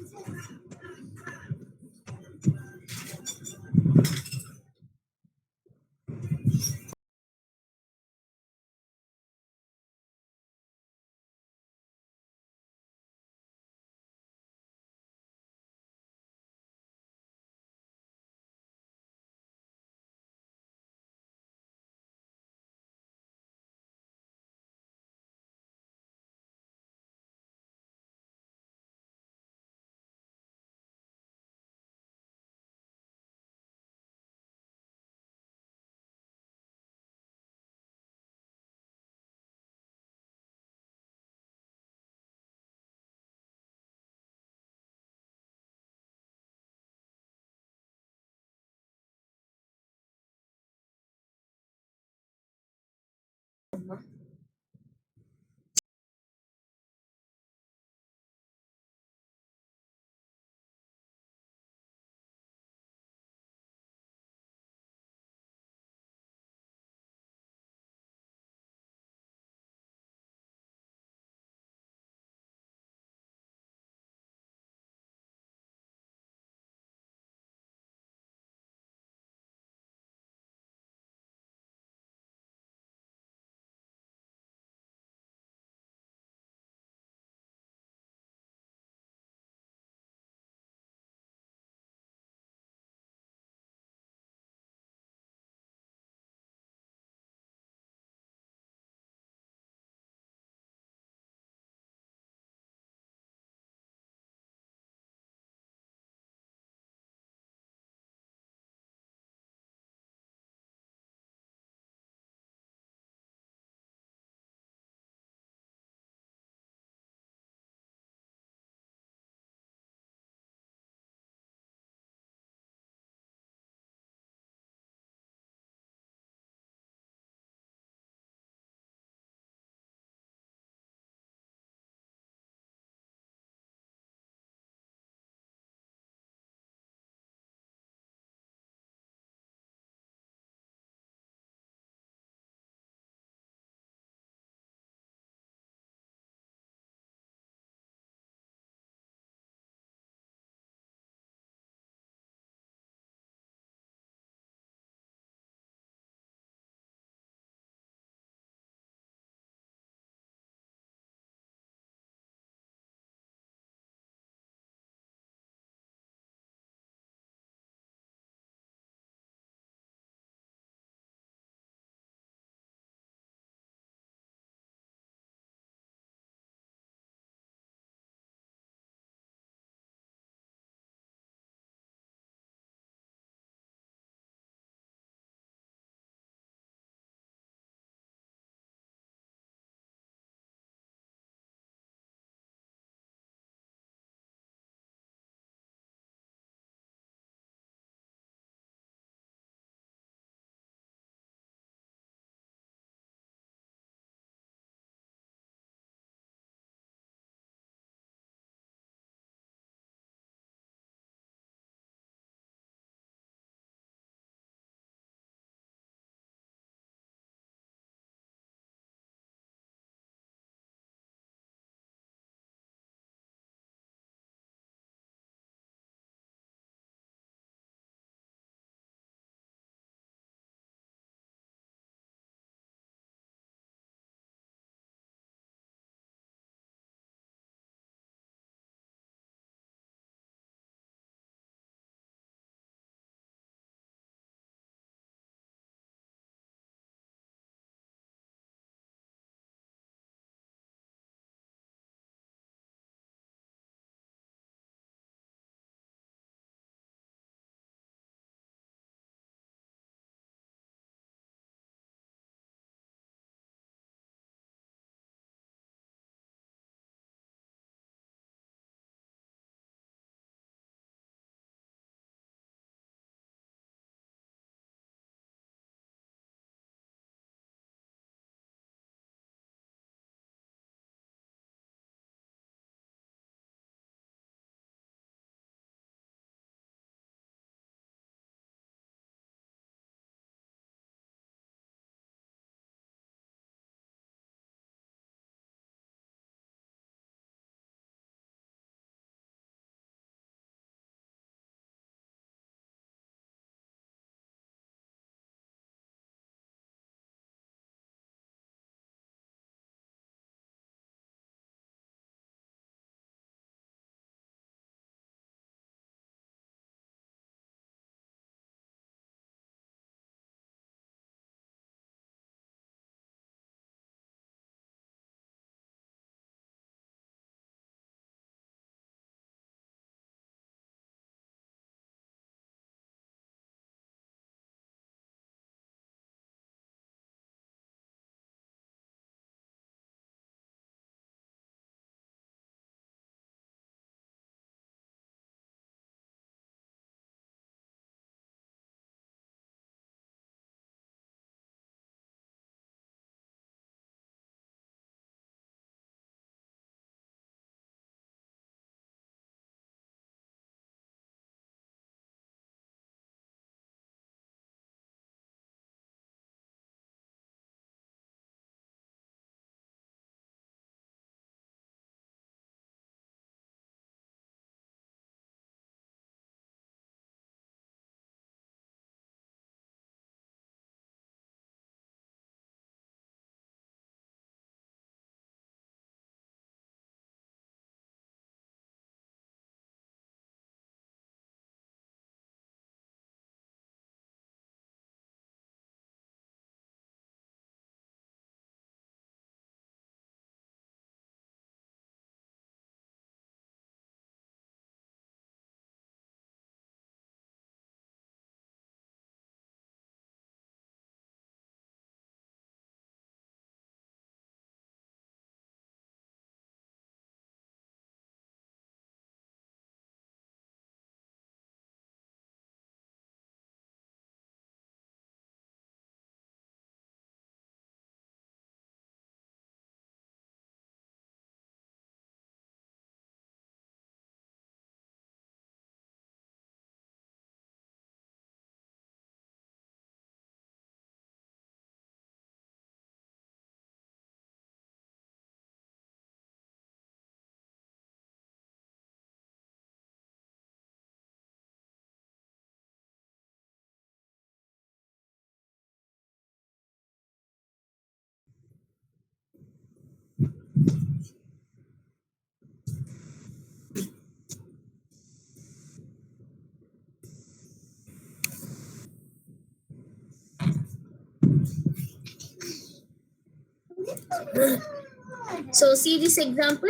So see this example.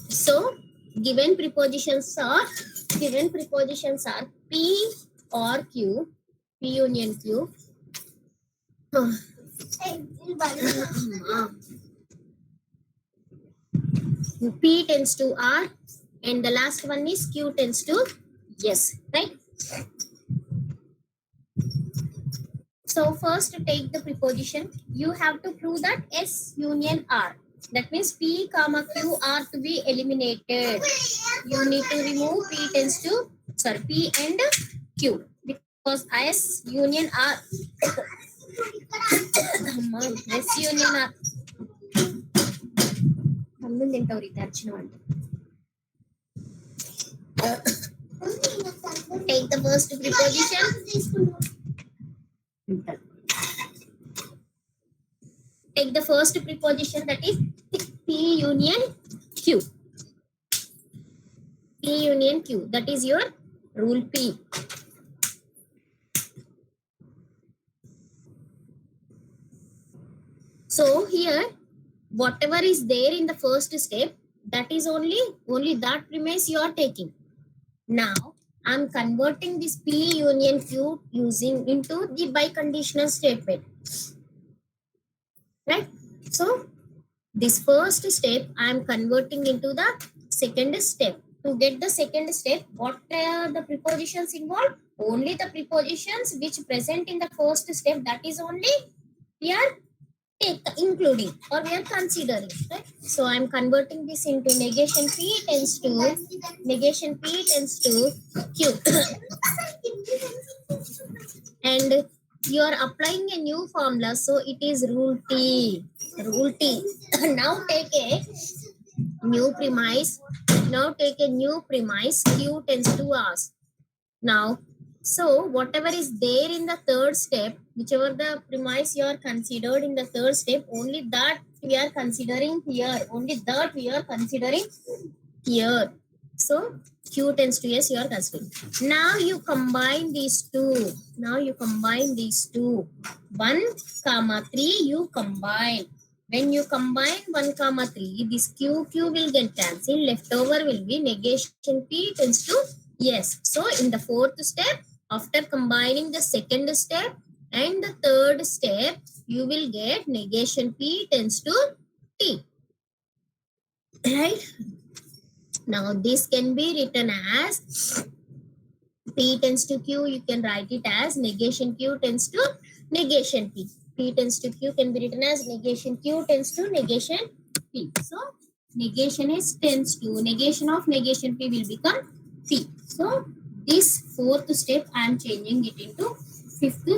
So given prepositions are P or Q, P union Q. P tends to R, and the last one is Q tends to yes, right? So first to take the preposition, you have to prove that S union R. That means P comma Q are to be eliminated. You need to remove P and Q because S union R. S union R. Take the first preposition. Take the first preposition, that is P union Q. P union Q. That is your rule P. So here, whatever is there in the first step, that is only that premise you are taking. Now I'm converting this P union Q using into the biconditional statement. Right? So this first step I am converting into the second step. To get the second step, what are the prepositions involved? Only the prepositions which present in the first step, that is only we are including or we are considering, right? So I'm converting this into negation P tends to Q. And you are applying a new formula, so it is rule T. Now take a new premise. Q tends to R. Now, so whatever is there in the third step, whichever the premise you are considered in the third step, only that we are considering here. So Q tends to S, you are considering. Now you combine these two. 1, 3, you combine. When you combine 1, 3, this Q will get cancelled. Leftover will be negation P tends to yes. So in the fourth step, after combining the second step and the third step, you will get negation P tends to T. Right? Now this can be written as P tends to Q. You can write it as negation Q tends to negation P. P tends to Q can be written as negation Q tends to negation P. So negation of negation P will become P. So this fourth step I am changing it into fifth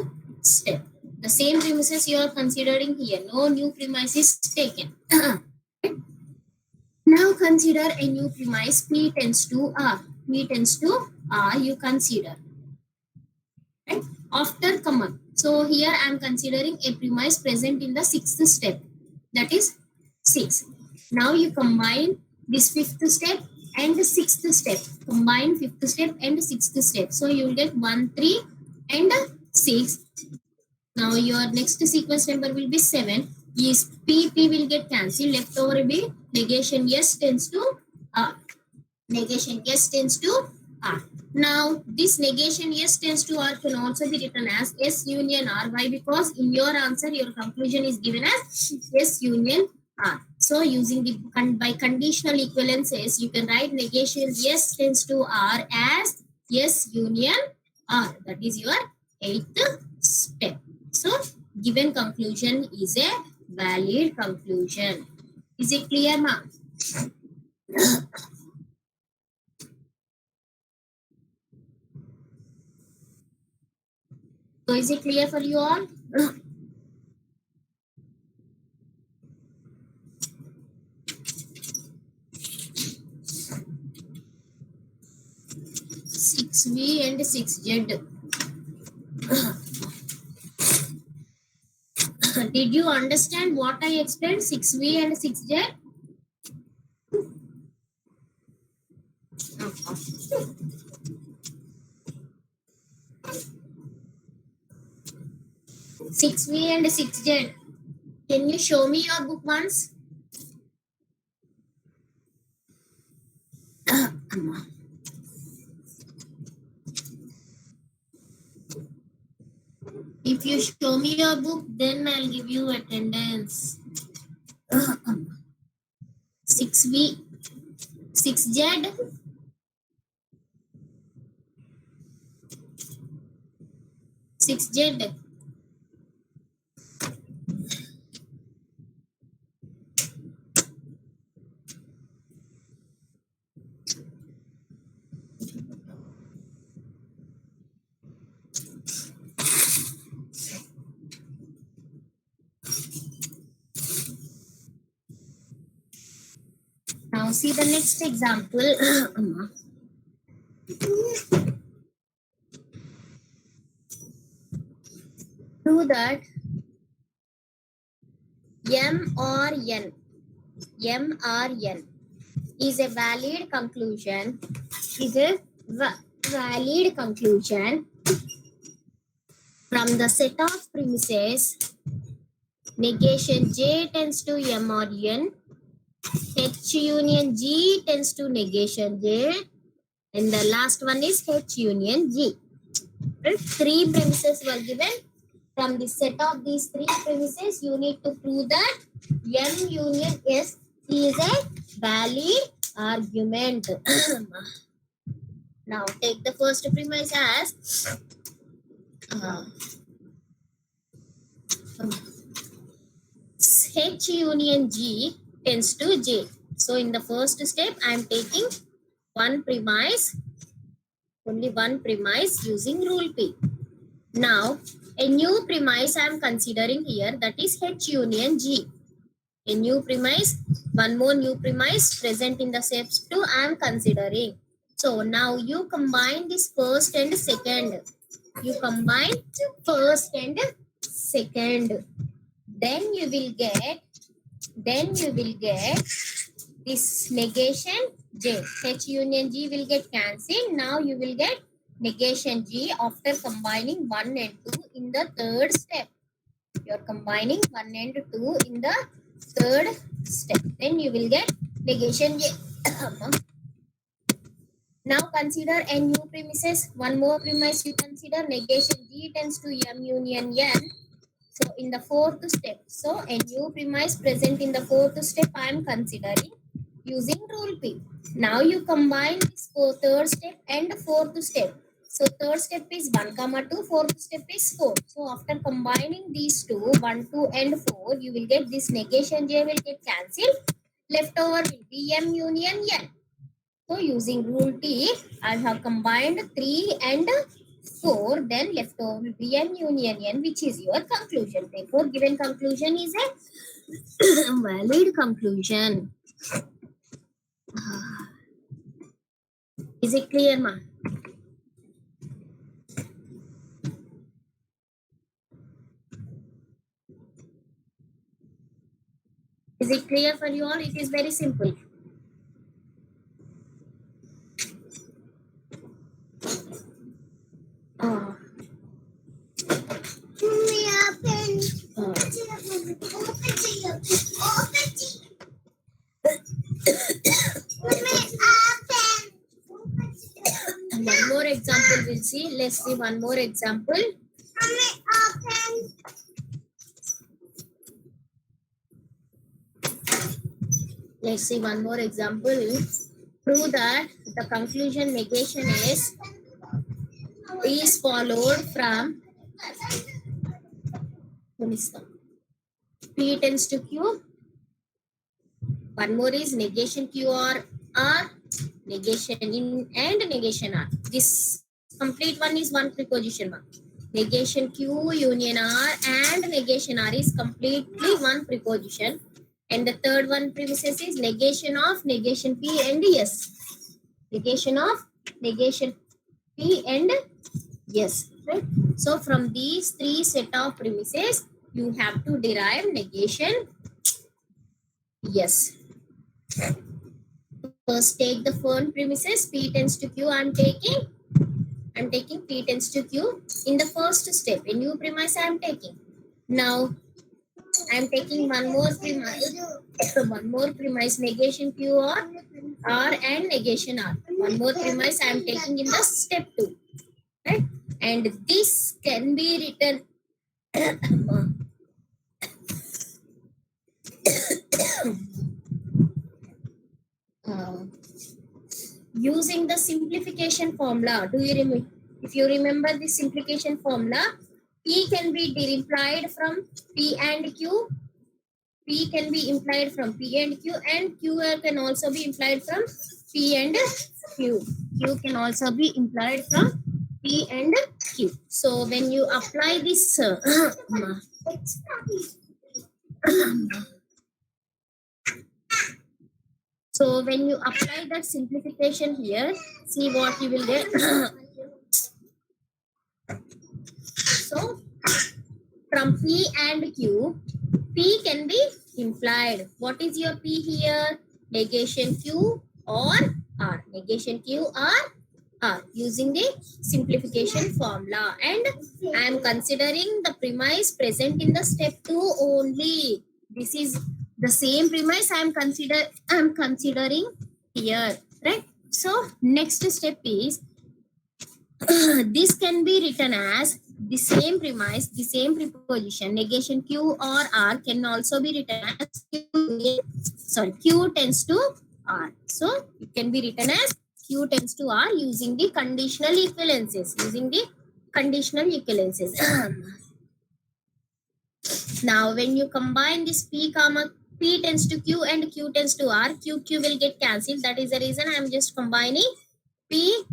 step. The same premises you are considering here. No new premise is taken. Now consider a new premise P tends to R. You consider. Right? After comma. So here I am considering a premise present in the sixth step. That is 6. Now you combine this fifth step and the sixth step. Combine fifth step and sixth step. So you will get 1, 3 and 6. Now your next sequence number will be 7. Is P will get cancelled. Leftover will be negation S tends to R. Now this negation S tends to R can also be written as S union R. Why? Because in your answer, your conclusion is given as S union R. So using the by conditional equivalences, you can write negation S tends to R as S union R. That is your 8th step. So given conclusion is a valid conclusion. Is it clear, ma'am? So is it clear for you all? 6V and 6Z. Did you understand what I explained? 6V and 6Z? 6V and 6Z. Can you show me your book once? If you show me your book, then I'll give you attendance. 6V, 6Z, 6Z. Now see the next example. Prove that M or N is a valid conclusion. Is a valid conclusion from the set of premises. Negation J tends to M or N. H union G tends to negation J. And the last one is H union G. Right? 3 premises were given. From the set of these 3 premises, you need to prove that M union S is a valid argument. Now take the first premise as H union G tends to J. So in the first step, I am taking only one premise using rule P. Now a new premise I am considering here, that is H union G. A new premise, one more new premise present in the steps 2 I am considering. So now you combine this first and second. You combine first and second. Then you will get this negation J. H union G will get cancelled. Now you will get negation G after combining 1 and 2 in the third step. You are combining 1 and 2 in the third step. Then you will get negation J. Now consider a new premises. One more premise you consider, negation G tends to M union N. So in the fourth step, so a new premise present in the fourth step I am considering using rule P. Now you combine this third step and fourth step. So third step is 1, 2, fourth step is 4. So after combining these two, 1, 2 and 4, you will get this negation J will get cancelled. Left over will be M union N. So using rule T, I have combined 3 and 4, then left over will be M union N, which is your conclusion. Therefore, given conclusion is a valid conclusion. Is it clear, ma? Is it clear for you all? It is very simple. One more example we'll see. Let's see one more example. Let's see one more example. Prove that the conclusion negation is followed from P tends to Q. One more is negation Q or R, negation in and negation R. This complete one is one preposition mark. Negation Q union R and negation R is completely one preposition. And the third one premises is negation of negation P and S. Negation of negation P and S. Right? So from these 3 set of premises, you have to derive negation yes. First take the first premises, P tends to Q. I'm taking P tends to Q in the first step. A new premise I am taking. Now I am taking one more premise, negation Q or R and negation R. One more premise I am taking in the step 2, right? And this can be written using the simplification formula. Do you remember? If you remember the simplification formula, P can be implied from P and Q. P can be implied from P and Q, and Q can also be implied from P and Q. Q can also be implied from P and Q. So when you apply this, so when you apply that simplification here, see what you will get. So from P and Q, P can be implied. What is your P here? Negation Q or R. Negation Q or R using the simplification formula. And I am considering the premise present in the step 2 only. This is the same premise I am considering here, right? So next step is this can be written as the same premise, the same preposition, negation Q or R can also be written as Q tends to R. So it can be written as Q tends to R using the conditional equivalences. Now when you combine this P tends to Q and Q tends to R, Q will get cancelled. That is the reason I am just combining P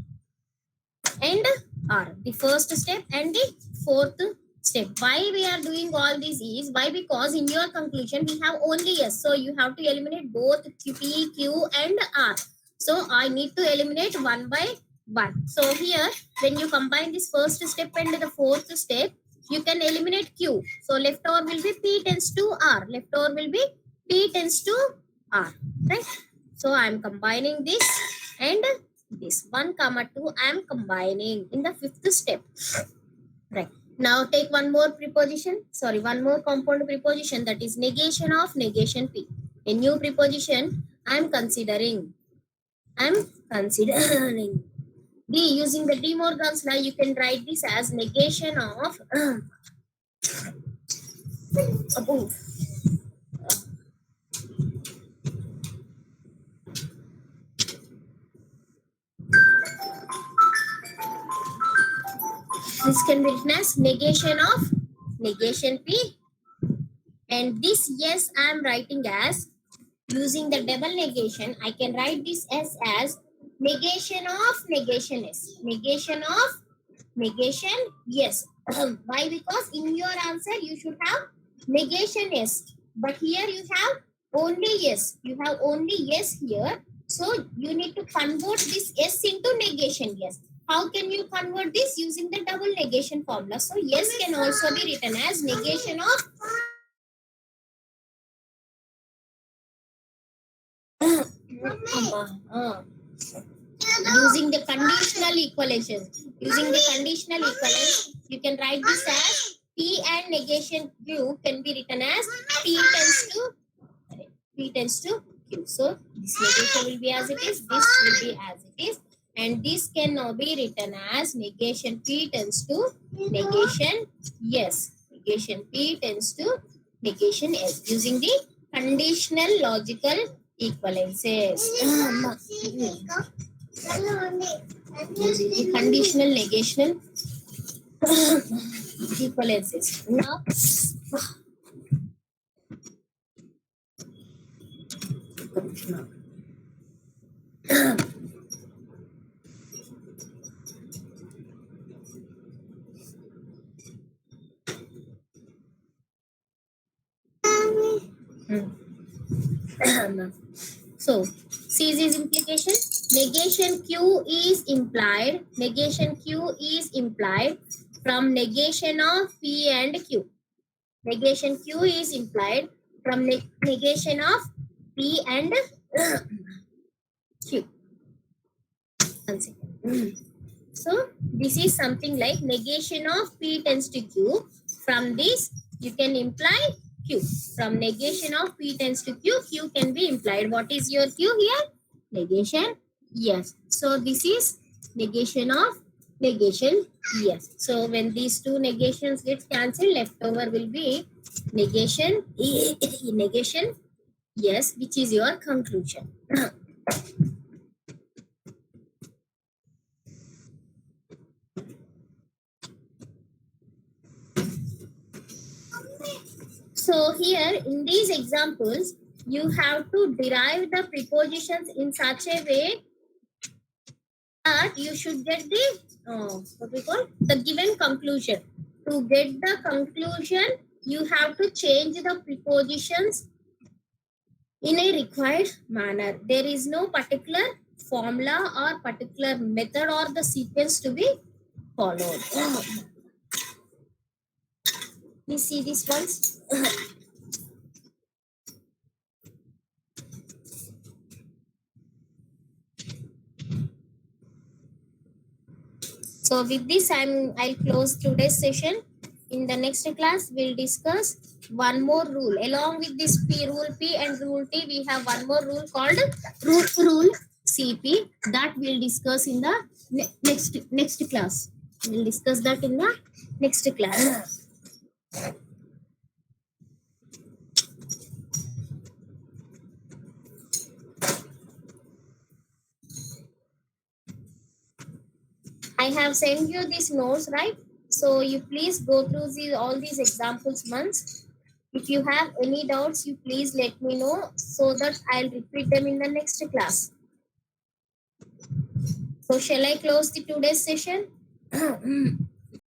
and R, the first step and the fourth step. Why we are doing all this is why? Because in your conclusion we have only S, so you have to eliminate both P, Q and R. So I need to eliminate one by one. So here when you combine this first step and the fourth step, you can eliminate Q. So left over will be P tends to R. Left over will be P tends to R, right? So I am combining this and this 1, 2 I am combining in the fifth step, right? Now take one more compound preposition, that is negation of negation P. A new preposition I am considering D. Using the De Morgan's law, you can write this as negation of this can be written as negation of negation P, and this yes I am writing as using the double negation. I can write this as negation of negation S. Negation of negation yes. Why? Because in your answer you should have negation S, but here you have only yes. You have only yes here. So you need to convert this S into negation yes. How can you convert this? Using the double negation formula. So yes can also be written as negation of using the conditional equivalence. Using the conditional equivalence, you can write this as P and negation Q can be written as P tends to Q. So this negation will be as it is, this will be as it is, and this can now be written as negation P tends to negation yes. Negation P tends to negation S using the conditional logical equivalences. Using the conditional negational equivalences. Now, so see this implication. Negation Q is implied. Negation Q is implied from negation of P and Q. Negation Q is implied from negation of P and Q. 1 second. So this is something like negation of P tends to Q from this You can imply Q. From negation of P tends to Q, Q can be implied. What is your Q here? Negation. Yes. So this is negation of negation. Yes. So when these two negations get cancelled, left over will be negation. Negation. Yes, which is your conclusion. So here in these examples, you have to derive the prepositions in such a way that you should get the what we call the given conclusion. To get the conclusion, you have to change the prepositions in a required manner. There is no particular formula or particular method or the sequence to be followed. Please see these ones. So with this, I'll close today's session. In the next class, we'll discuss one more rule. Along with this rule P and rule T, we have one more rule called rule CP that we'll discuss in the next class. We'll discuss that in the next class. I have sent you these notes, right? So you please go through all these examples once. If you have any doubts, you please let me know so that I'll repeat them in the next class. So shall I close the today's session?